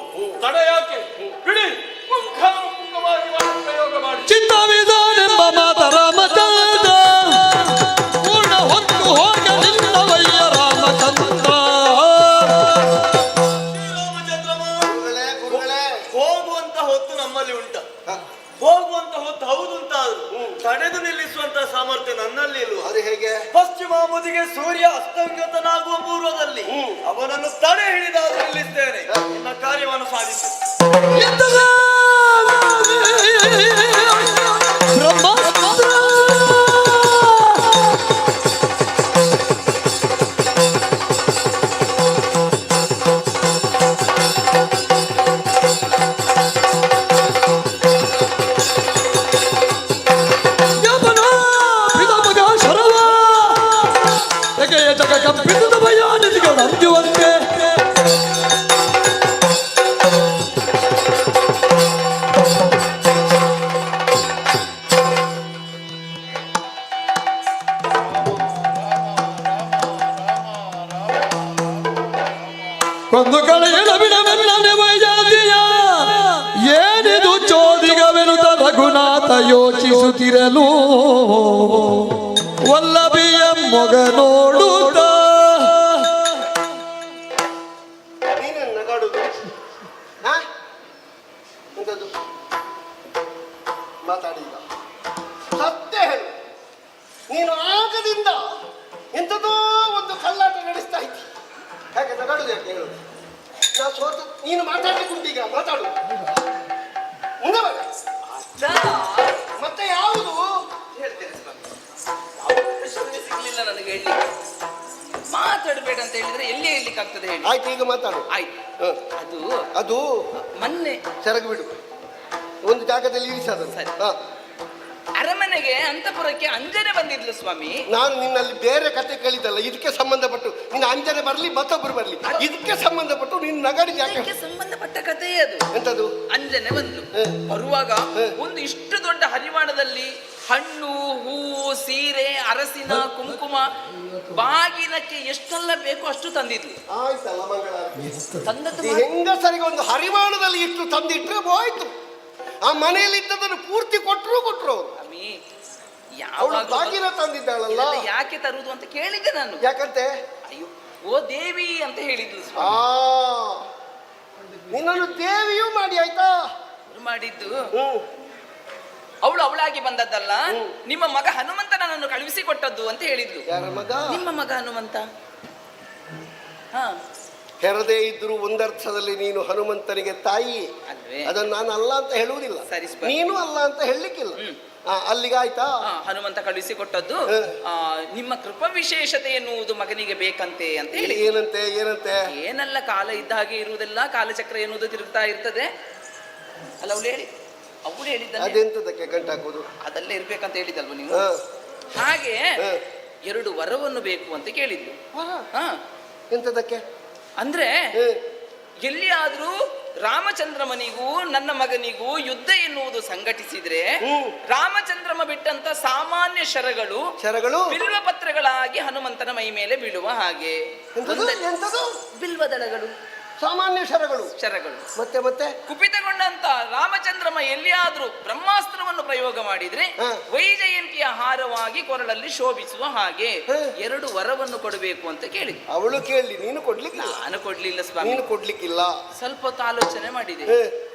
ತಡ ಯಾಕೆ? ಬಿಡಿ, ಪುಂಖಾನುಪುಂಖವಾಗಿ ಪ್ರಯೋಗ ಮಾಡಿ. ಚಿತ್ತವಿದಾನೆಂಬ ಮಾತ ರಾಮಚಂದ್ರ ಪೂರ್ಣ ಹೊತ್ತು ಹೋಗಲಿಲ್ಲವಯ್ಯ ರಾಮಚಂದ್ರ. ಗುರುಗಳೇ, ಗುರುಗಳೇ, ಹೋಗುವಂತ ಹೊತ್ತು ನಮ್ಮಲ್ಲಿ ಉಂಟ. ಹೋಗುವಂತ ಹೊತ್ತು ಹೌದು ಅಂತ ತಡೆದು ನಿಲ್ಲಿಸುವಂತ ಸಾಮರ್ಥ್ಯ ನನ್ನಲ್ಲಿ ಇಲ್ವಾ? ಅದು ಹೇಗೆ? ಪಶ್ಚಿಮ ಮುದಿಗೆ ಸೂರ್ಯ ಅಸ್ತಂಗತನಾಗುವ ಪೂರ್ವದಲ್ಲಿ ಅವನನ್ನು ತಡೆ ಹಿಡಿದಾದ್ರೂ ನಿಲ್ಲಿಸ್ತೇನೆ. ನಿನ್ನ ಕಾರ್ಯವನ್ನು ಸಾಧಿಸು. ಬ್ರಹ್ಮಾಸ್ತ್ರ ಯಮನ ಪಿತಾಮಗ ಶರವ ತೆಗೆಯ ಜಗ ಕಂಪಿಸಿದ ಭಯಾನಿಧಿಗಳು ಅಂಜುವಂತೆ ಕೊಂದು ಕಳೆಯಲ ಬಿಡವೆಲ್ಲನೆ ವೈಜಾತಿಯ ಏನಿದು ಚೋದಿಗವೆನುತ ರಘುನಾಥ ಯೋಚಿಸುತ್ತಿರಲು ವಲ್ಲಭಿಯ ಮೊಗ ನೋಡುತ್ತ ನೀನು ನಗಾಡುದು? ಹಾ? ಎಂತದು? ಮಾತಾಡಿಲ್ಲ. ಸತ್ಯ ಹೇಳು. ನೀನು ಆಗದಿಂದ ಎಂಥದೋ ಒಂದು ಕಳ್ಳಾಟ ನಡೆಸ್ತಾ ಇದ್ದಿ. ಹಾಗೆ ನಗಾಡುದು ಯಾಕೆ ಹೇಳು? ನಾ ಸೋತು ನೀನು ಮಾತಾಡಲಿಕ್ಕುಂಟೀಗ, ಮಾತಾಡು. ಮುಂದೆ ಬರ. ಮತ್ತೆ ಯಾವುದು ಹೇಳ್ತೇನೆ ಸ್ವಾಮಿ. ಯಾವ ಪ್ರಶ್ನೆ ಸಿಗ್ಲಿಲ್ಲ ನನಗೆ ಹೇಳಲಿಕ್ಕೆ. ಮಾತಾಡ್ಬೇಕಂತ ಹೇಳಿದ್ರೆ ಎಲ್ಲಿ ಹೇಳಲಿಕ್ಕೆ ಆಗ್ತದೆ ಹೇಳಿ? ಆಯ್ತು, ಈಗ ಮಾತಾಡು. ಆಯ್ತು. ಹ. ಅದು ಅದು ಮೊನ್ನೆ ಸೆರಗು ಬಿಡು, ಒಂದು ಜಾಗದಲ್ಲಿ ಇರಿಸೋದು. ಸರಿ. ಹಾ. ಅರಮನೆಗೆ ಅಂತಪುರಕ್ಕೆ ಅಂಜನೆ ಬಂದಿದ್ಲು ಸ್ವಾಮಿ. ನಾನು ನಿನ್ನಲ್ಲಿ ಬೇರೆ ಕತೆ ಕೇಳಿದ್ದಲ್ಲ, ಇದಕ್ಕೆ ಸಂಬಂಧಪಟ್ಟು ನಿನ್ನ ಅಂಜನೆ ಬರಲಿ ಮತ್ತೊಬ್ಬರು ಬರಲಿ, ಇದಕ್ಕೆ ಸಂಬಂಧಪಟ್ಟು ನೀನು ನಗಾಡಿದ ಯಾಕೆ? ಇದಕ್ಕೆ ಸಂಬಂಧಪಟ್ಟ ಕಥೆ ಅದು. ಎಂತದು? ಅಂಜನೆ ಬಂದ್ಲು. ಹ್ಮ್. ಬರುವಾಗ ಹ್ಮ್. ಒಂದು ಇಷ್ಟು ದೊಡ್ಡ ಹರಿವಾಣದಲ್ಲಿ ಹಣ್ಣು, ಹೂವು, ಸೀರೆ, ಅರಸಿನ ಕುಂಕುಮ, ಬಾಗಿನಕ್ಕೆ ಎಷ್ಟೆಲ್ಲ ಬೇಕು ಅಷ್ಟು ತಂದಿದ್ಲು. ಆಯ್ತಲ್ಲ ಮಂಗಳ. ತಂದದ್ದು ಈ ಹೆಂಗಸರಿಗೆ ಒಂದು ಹರಿವಾಣದಲ್ಲಿ ಇಟ್ಟು ತಂದಿಟ್ರೆ ಹೋಯ್ತು. ಆ ಮನೆಯಲ್ಲಿ ಇದ್ದದನ್ನು ಪೂರ್ತಿ ಕೊಟ್ಟರು ಅವರು. ಸ್ವಾಮಿ, ಅವಳು ಯಾವಾಗ ಬಾಗಿನ ತಂದಿದ್ದಾಳಲ್ಲ, ಇದೆಲ್ಲ ಯಾಕೆ ತರುವುದು ಅಂತ ಕೇಳಿದ್ದೆ ನಾನು. ಯಾಕಂತೆ? ಅಯ್ಯೋ, ಓ ದೇವಿ ಅಂತ ಹೇಳಿದ್ಲು ಆ ಸ್ವಾಮಿ. ನಿನ್ನನ್ನು ದೇವಿಯೂ ಮಾಡಿ ಆಯ್ತಾ? ಮಾಡಿದ್ದು ಹ್ಮ್. ಅವಳಾಗಿ ಬಂದದ್ದಲ್ಲ, ನಿಮ್ಮ ಮಗ ಹನುಮಂತ ನನ್ನನ್ನು ಕಳುಹಿಸಿಕೊಟ್ಟದ್ದು ಅಂತ ಹೇಳಿದ್ಲು. ಯಾರ ಮಗ? ನಿಮ್ಮ ಮಗ ಹನುಮಂತ. ಹಾ, ಹೆರದೇ ಇದ್ರು ಒಂದರ್ಥದಲ್ಲಿ ನೀನು ಹನುಮಂತನಿಗೆ ತಾಯಿ. ಅಲ್ವೇ? ಅದನ್ನು ನಾನು ಅಲ್ಲ ಅಂತ ಹೇಳುವುದಿಲ್ಲ, ಸರಿ, ಸ್ಪ- ನೀನು ಅಲ್ಲ ಅಂತ ಹೇಳಲಿಕ್ಕಿಲ್ಲ. ಅಲ್ಲಿಗಾಯ್ತಾ? ಹನುಮಂತ ಕಳುಹಿಸಿಕೊಟ್ಟದ್ದು. ನಿಮ್ಮ ಕೃಪಾ ವಿಶೇಷತೆ ಎನ್ನುವುದು ಮಗನಿಗೆ ಬೇಕಂತೆ ಅಂತ ಹೇಳಿ. ಏನಂತೆ? ಏನಂತೆ? ಏನೆಲ್ಲ ಕಾಲ ಇದ್ದ ಹಾಗೆ ಇರುವುದೆಲ್ಲ, ಕಾಲಚಕ್ರ ಎನ್ನುವುದು ತಿರುಗ್ತಾ ಇರ್ತದೆ ಅಲ್ಲ. ಅವಳು ಹೇಳಿದ್ದ ಅದೆಂತದಕ್ಕೆ ಗಂಟು ಹಾಕೋದು? ಅದಲ್ಲೇ ಇರ್ಬೇಕಂತ ಹೇಳಿದಲ್ವ ನೀವು? ಹ. ಹಾಗೆ ಹ. 2 ವರವನ್ನು ಬೇಕು ಅಂತ ಕೇಳಿದ್ಲು. ವರ? ಹಾ, ಎಂತದಕ್ಕೆ? ಅಂದ್ರೆ ಹ. ಎಲ್ಲಿಯಾದ್ರೂ ರಾಮಚಂದ್ರಮನಿಗೂ ನನ್ನ ಮಗನಿಗೂ ಯುದ್ಧ ಎನ್ನುವುದು ಸಂಘಟಿಸಿದ್ರೆ ರಾಮಚಂದ್ರಮ ಬಿಟ್ಟಂತ ಸಾಮಾನ್ಯ ಶರಗಳು ಬಿಲ್ವ ಪತ್ರಗಳಾಗಿ ಹನುಮಂತನ ಮೈ ಮೇಲೆ ಬೀಳುವ ಹಾಗೆ. ಎಂತದು? ಬಿಲ್ವದಳಗಳು, ಸಾಮಾನ್ಯ ಶರಗಳು. ಮತ್ತೆ ಕುಪಿತಗೊಂಡಂತ ರಾಮಚಂದ್ರಮ ಎಲ್ಲಿಯಾದ್ರೂ ಬ್ರಹ್ಮಾಸ್ತ್ರವನ್ನು ಪ್ರಯೋಗ ಮಾಡಿದ್ರೆ ವೈಜಯಂತಿಯ ಹಾರವಾಗಿ ಕೊರಳಲ್ಲಿ ಶೋಭಿಸುವ ಹಾಗೆ 2 ವರವನ್ನು ಕೊಡಬೇಕು ಅಂತ ಕೇಳಿ. ಅವಳು ಕೇಳಿ, ನೀನು ಕೊಡ್ಲಿಕ್ಕೆ? ನಾನು ಕೊಡ್ಲಿಲ್ಲ ಸ್ವಾಮಿ. ನೀನು ಕೊಡ್ಲಿಕ್ಕಿಲ್ಲ. ಸ್ವಲ್ಪ ಹೊತ್ತು ಆಲೋಚನೆ ಮಾಡಿದೆ.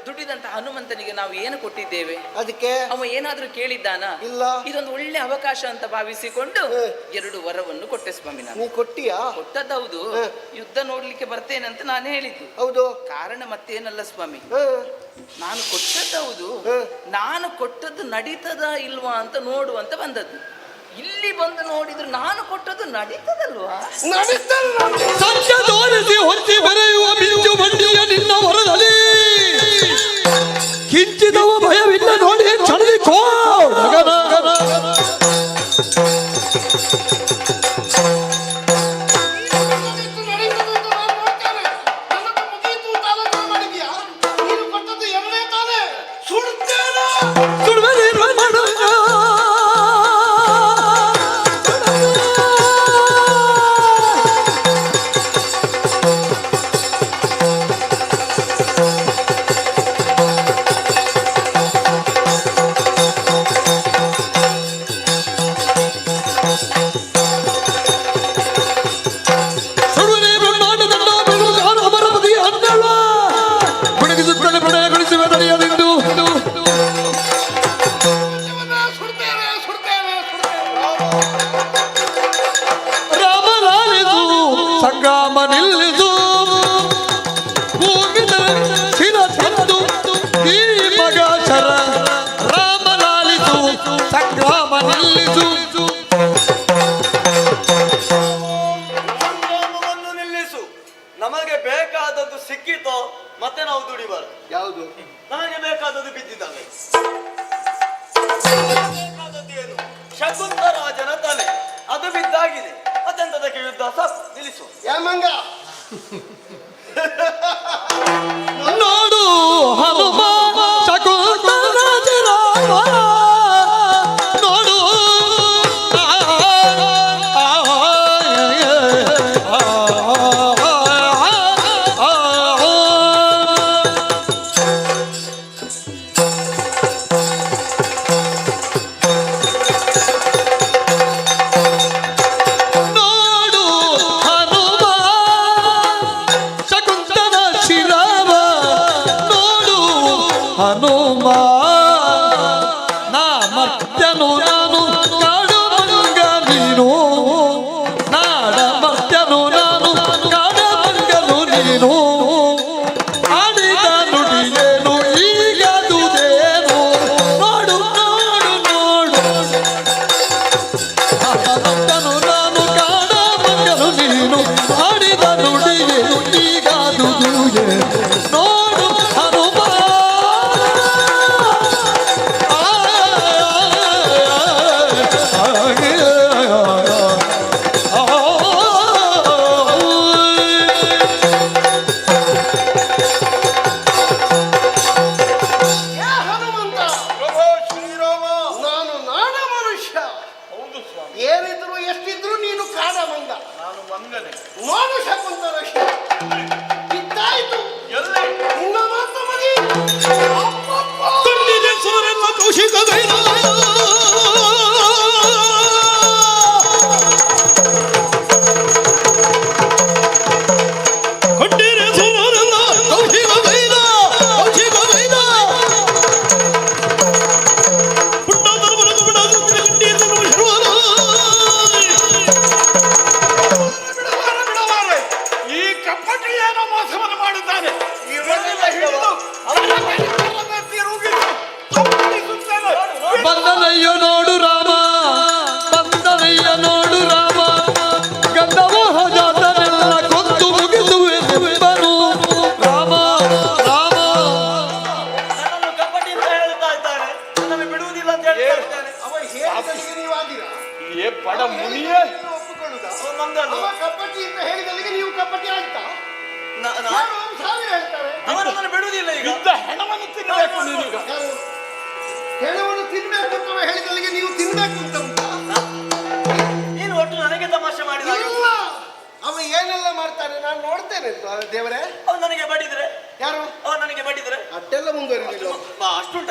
ದುಡಿದಂತ ಹನುಮಂತನಿಗೆ ನಾವು ಏನು ಕೊಟ್ಟಿದ್ದೇವೆ? ಅದಕ್ಕೆ ಅವ ಏನಾದ್ರೂ ಕೇಳಿದ್ದಾನ? ಇಲ್ಲ. ಇದೊಂದು ಒಳ್ಳೆ ಅವಕಾಶ ಅಂತ ಭಾವಿಸಿಕೊಂಡು 2 ವರವನ್ನು ಕೊಟ್ಟೆ ಸ್ವಾಮಿ. ನಾನು ನೀ ಕೊಟ್ಟಿಯಾ? ಕೊಟ್ಟದ್ದೌದು. ಯುದ್ಧ ನೋಡ್ಲಿಕ್ಕೆ ಬರ್ತೇನೆ ಅಂತ ನಾನು ಹೇಳಿದ್ದು. ಹೌದು. ಕಾರಣ ಮತ್ತೇನಲ್ಲ ಸ್ವಾಮಿ, ನಾನು ಕೊಟ್ಟದ್ದೌದು. ನಾನು ಕೊಟ್ಟದ್ದು ನಡೀತದ ಇಲ್ವಾ ಅಂತ ನೋಡುವಂತ ಬಂದದ್ದು. ಇಲ್ಲಿ ಬಂದು ನೋಡಿದ್ರು ನಾನು ಕೊಟ್ಟದ್ದು ನಡೀತದಲ್ವಾ? ಸತ್ಯ ತೋರಿಸಿ ಹೊತ್ತಿ ಬರೆಯುವ ಮಿಂಚು ಬಂಡಿಯ ನಿನ್ನ ಹೊರದಲ್ಲಿ ಕಿಂಚಿದವ ಭಯವಿಲ್ಲ ನೋಡಿ ಚಳಿಕೋ ಸಂಗ್ರಾಮ ನಿಲ್ಲಿಸು ಭೂಮಿದ ಶಿರ ತಂದು ಈ ಮಗ ಶರ ರಾಮ ಲಾಲಿಸು ಸಂಗ್ರಾಮ ನಿಲ್ಲಿಸು. ಸಂಗ್ರಾಮವನ್ನು ನಿಲ್ಲಿಸು. ನಮಗೆ ಬೇಕಾದದ್ದು ಸಿಕ್ಕಿತೋ ಮತ್ತೆ ನಾವು ದುಡಿಬಾರದು. ಯಾವುದು? ನನಗೆ ಬೇಕಾದದ್ದು ಬಿದ್ದಿದ್ದಾವೆ. ಬೇಕಾದದ್ದು ಏನು? ಶಕುಂತರಾಜನ ತಲೆ, ಅದು ಬಿದ್ದಾಗಿದೆ. ಅದೆಂತದಕ್ಕೆ ಯುದ್ಧ? ಸಾಕು, ನಿಲ್ಲಿಸು. ಯಾಮಂಗ ನೋಡು ಹನುಮ ಶಕುಂತರಾಜ ರಾಮ ನೋಡು ಹನುಮ ನಾ ಮರ್ತ್ಯನು ನಾನು ಕಾಡು ಮಂಗ ನೀನು ನಾಡ ಮರ್ತ್ಯನು ನಾನು ಕಾಡ ಮಂಗನು ನೀನು ಆಡಿದ ನುಡಿಯೇನು ಈಗದುದೇನು ನೋಡು ನೋಡು ನೋಡು ಮರ್ತ್ಯನು ನಾನು ಕಾಡ ಮಂಗನು ನೀನು ಆಡಿದ ನುಡಿಯೇನು ಈಗದುದೇನು ನೋಡು ಹನುಮ. ಹನುಮಂತ, ಪ್ರಭು ಶ್ರೀರಾಮ. ನಾನು ನಾಡ ಮನುಷ್ಯ. ಹೌದು ಸ್ವಾಮಿ, ಏನಿದ್ರು ಎಷ್ಟಿದ್ರು ನೀನು ಕಾಡ ಮಂಗ. ನಾನು ಮಂಗನೆ. ನೋಡು ಶಕುಂತಲ ಬಿದ್ದಾಯ್ತು. ಎಲ್ಲೇ ನಿನ್ನ ಮಾತು ಮಗಿ ಕೌಶಿಕ ಬಡ ಮುನಿಯೇ ಕಪ್ಪಟ್ಟಿ ಅಂತ ಹೇಳಿದಲ್ಲಿಗೆ ನೀವು ಕಪ್ಪಟ್ಟಿ ಆಗ್ತಾ ಯಾರು? ಸಾವಿರ ಹೇಳ್ತಾರೆ. ಅವರನ್ನು ಬಿಡುವುದಿಲ್ಲ ಈಗ. ಯುದ್ಧ ಹೆಣವನ್ನು ತಿನ್ನಬೇಕು ನೀನೀಗ. ಯಾರು? ಹೆಣವನ್ನು ತಿನ್ಬೇಕು ಅಂತ ಹೇಳಿದಲ್ಲಿಗೆ ನೀವು ತಿನ್ಬೇಕು ಅಂತ ಉಂಟಾ? ನೀನು ಒಟ್ಟು ನನಗೆ ತಮಾಷೆ ಮಾಡಿದ ಹಾಗೆ. ಇಲ್ಲ, ಅವ ಏನೆಲ್ಲ ಮಾಡ್ತಾನೆ ನಾನು ನೋಡ್ತೇನೆ ದೇವರೇ. ಅವ್ನು ನನಗೆ ಬಡಿದ್ರೆ, ಯಾರು? ಅವ್ನು ನನಗೆ ಬಡಿದ್ರೆ ಅಟ್ಟೆಲ್ಲ ಮುಂದುವರಿದಿಲ್ಲ. ಅಷ್ಟುಂಟ.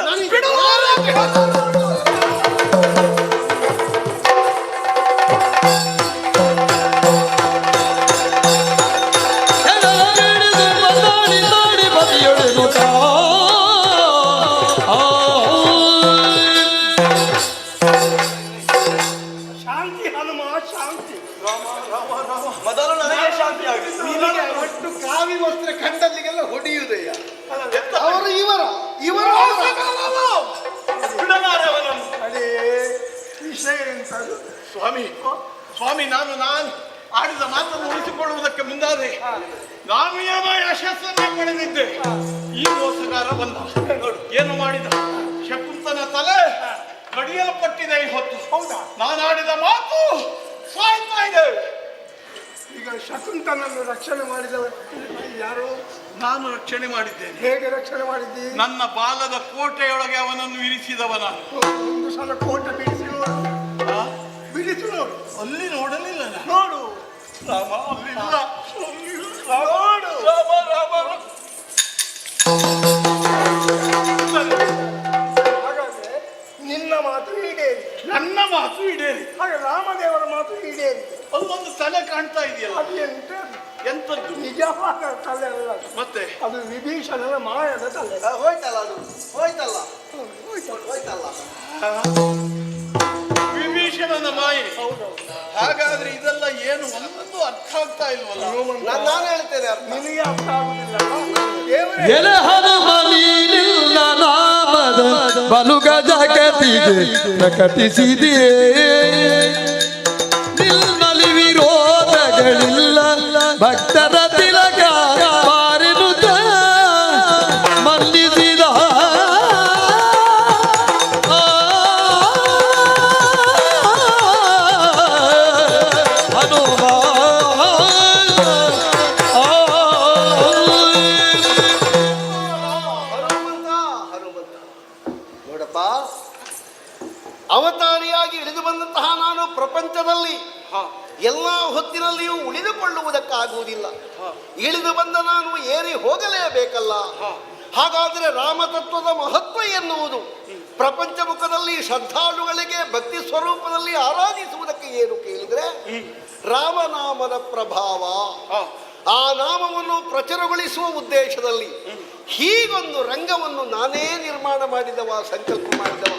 ಶಾಂತಿ ಹನುಮ, ಶಾಂತಿ. ಮೊದಲು ನನಗೆ ಶಾಂತಿ ಆಗಿದೆ. ನಿನಗೆ ಒಟ್ಟು ಕಾವಿ ವಸ್ತ್ರ ಕಂಡಲ್ಲಿಗೆಲ್ಲ ಹೊಡೆಯುವುದಯ್ಯ. ಅವರು ಇವರು ಅದೇ ವಿಷಯ ಎಂತದು? ಸ್ವಾಮಿ ನಾನು ಆಡಿದ ಮಾತನ್ನು ಉಳಿಸಿಕೊಳ್ಳುವುದಕ್ಕೆ ಮುಂದಾದೆ. ನಾನು ಏನೋ ಯಶಸ್ಸನ್ನೇ ಪಡೆದಿದ್ದೆ. ಈ ಮೋಸಗಾರ ಬಂದ, ಏನು ಮಾಡಿದ? ಶಕುಂತನ ತಲೆ ಕಡಿಯಲ್ಪಟ್ಟಿದೆ ಈ ಹೊತ್ತು. ಹೌದಾ? ನಾನು ಆಡಿದ ಮಾತು ಸಾಯ್ತಾ ಇದೆ. ಈಗ ಶಕುಂತನನ್ನು ರಕ್ಷಣೆ ಮಾಡಿದವ ಯಾರು? ನಾನು ರಕ್ಷಣೆ ಮಾಡಿದ್ದೇನೆ. ಹೇಗೆ ರಕ್ಷಣೆ ಮಾಡಿದ್ದಿ? ನನ್ನ ಬಾಲದ ಕೋಟೆಯೊಳಗೆ ಅವನನ್ನು ಇರಿಸಿದವ ನಾನು. ಒಂದು ಸಲ ಕೋಟೆ ಬಿಡಿಸಿ ನೋಡು. ಆ? ಬಿಡಿಸಿ ನೋಡು. ಅಲ್ಲಿ ನೋಡಲಿಲ್ಲ ನಾನು. ನೋಡು ರಾಮ ಅಲ್ಲಿಲ್ಲ. ನೋಡು. ಹಾಗಾದ್ರೆ ನಿನ್ನ ಮಾತು ಈಡೇರಿ, ನನ್ನ ಮಾತು ಈಡೇರಿ. ಹಾಗೆ ರಾಮದೇವರ ಮಾತು ಈಡೇರಿ. ಅಲ್ಲೊಂದು ತಲೆ ಕಾಣ್ತಾ ಇದೆಯಲ್ಲ, ಅದು ಎಂತ? ಎಂತದ್ದು? ನಿಜವಾದ ತಲೆ ಅಲ್ಲ, ಮತ್ತೆ ಅದು ವಿಭೀಷಣನ ಮಾಯದ ತಲೆ. ಹೋಯ್ತಲ್ಲ, ಅದು ಹೋಯ್ತಲ್ಲ, ಹೋಯ್ತಲ್ಲ. ವಿಭೀಷಣನ ಮಾಯೆ. ಹಾಗಾದ್ರೆ ಇದೆಲ್ಲ ಏನು ಒಂದು ಅರ್ಥ ಆಗ್ತಾ ಇಲ್ವಲ್ಲ. ನಾನು ಹೇಳ್ತೇನೆ, ನಿನಗೆ ಅರ್ಥ ಆಗುದಿಲ್ಲ. ಎಲೆ ಹನುಮ ನೀನಿಲ್ಲ ನಾಮದ ಬಲುಗ ಜಗತ್ತಿಗೆ ಪ್ರಕಟಿಸಿದೆಯೇ. ನಿಲ್ಲಲಿ ವಿರೋಧಗಳಿಲ್ಲ ಭಕ್ತರ ತಿಲಕ ಬಾರಿನುತ ಮಲ್ಲಿಸಿದ ಹನುಮ. ನೋಡಪ್ಪ, ಅವತಾರಿಯಾಗಿ ಇಳಿದು ಬಂದಂತಹ ನಾನು ಪ್ರಪಂಚದಲ್ಲಿ ಎಲ್ಲ ಹೊತ್ತಿನಲ್ಲಿಯೂ ಉಳಿದುಕೊಳ್ಳುವುದಕ್ಕಾಗುವುದಿಲ್ಲ. ಇಳಿದು ಬಂದ ನಾನು ಏರಿ ಹೋಗಲೇಬೇಕಲ್ಲ. ಹಾಗಾದರೆ ರಾಮತತ್ವದ ಮಹತ್ವ ಎನ್ನುವುದು ಪ್ರಪಂಚ ಮುಖದಲ್ಲಿ ಶ್ರದ್ಧಾಳುಗಳಿಗೆ ಭಕ್ತಿ ಸ್ವರೂಪದಲ್ಲಿ ಆರಾಧಿಸುವುದಕ್ಕೆ ಏನು ಕೇಳಿದರೆ ರಾಮನಾಮದ ಪ್ರಭಾವ. ಆ ನಾಮವನ್ನು ಪ್ರಚುರಗೊಳಿಸುವ ಉದ್ದೇಶದಲ್ಲಿ ಹೀಗೊಂದು ರಂಗವನ್ನು ನಾನೇ ನಿರ್ಮಾಣ ಮಾಡಿದವ, ಸಂಕಲ್ಪ ಮಾಡಿದವ.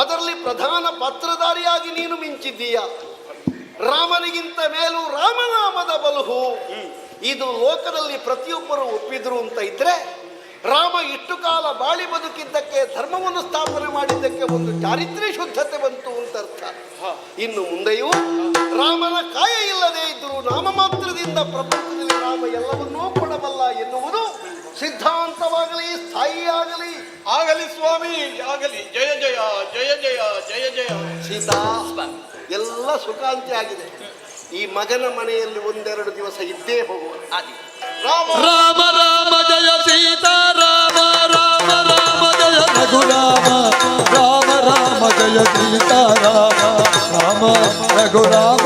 ಅದರಲ್ಲಿ ಪ್ರಧಾನ ಪಾತ್ರಧಾರಿಯಾಗಿ ನೀನು ಮಿಂಚಿದ್ದೀಯ. ರಾಮನಿಗಿಂತ ಮೇಲೂ ರಾಮನಾಮದ ಬಲುಹು. ಇದು ಲೋಕದಲ್ಲಿ ಪ್ರತಿಯೊಬ್ಬರು ಒಪ್ಪಿದ್ರು ಅಂತ ಇದ್ರೆ, ರಾಮ ಇಷ್ಟು ಕಾಲ ಬಾಳಿ ಬದುಕಿದ್ದಕ್ಕೆ, ಧರ್ಮವನ್ನು ಸ್ಥಾಪನೆ ಮಾಡಿದ್ದಕ್ಕೆ ಒಂದು ಚಾರಿತ್ರ್ಯ ಶುದ್ಧತೆ ಬಂತು ಅಂತ ಅರ್ಥ. ಇನ್ನು ಮುಂದೆಯೂ ರಾಮನ ಕಾಯ ಇಲ್ಲದೆ ಇದ್ದರೂ ನಾಮ ಮಾತ್ರದಿಂದ ಪ್ರಪಂಚದಲ್ಲಿ ರಾಮ ಎಲ್ಲವನ್ನೂ ಕೊಡಬಲ್ಲ ಎನ್ನುವುದು ಸಿದ್ಧಾಂತವಾಗಲಿ ಸ್ಥಾಯಿಯಾಗಲಿ. ಆಗಲಿ ಸ್ವಾಮಿ, ಆಗಲಿ. ಜಯ ಜಯ ಜಯ ಜಯ ಜಯ ಜಯ. ಸೀತಾ, ಎಲ್ಲ ಸುಖಾಂತಿ ಆಗಿದೆ. ಈ ಮಗನ ಮನೆಯಲ್ಲಿ ಒಂದೆರಡು ದಿವಸ ಇದ್ದೇ ಹೋಗುವ. ರಾಮ ರಾಮ ರಾಮ ಜಯ ಸೀತಾ ರಾಮ ರಾಮ ರಾಮ ಜಯ ರಘುರಾಮ ರಾಮ ರಾಮ ಜಯ ಸೀತಾ ರಾಮ ರಾಮ ರಘುರಾಮ.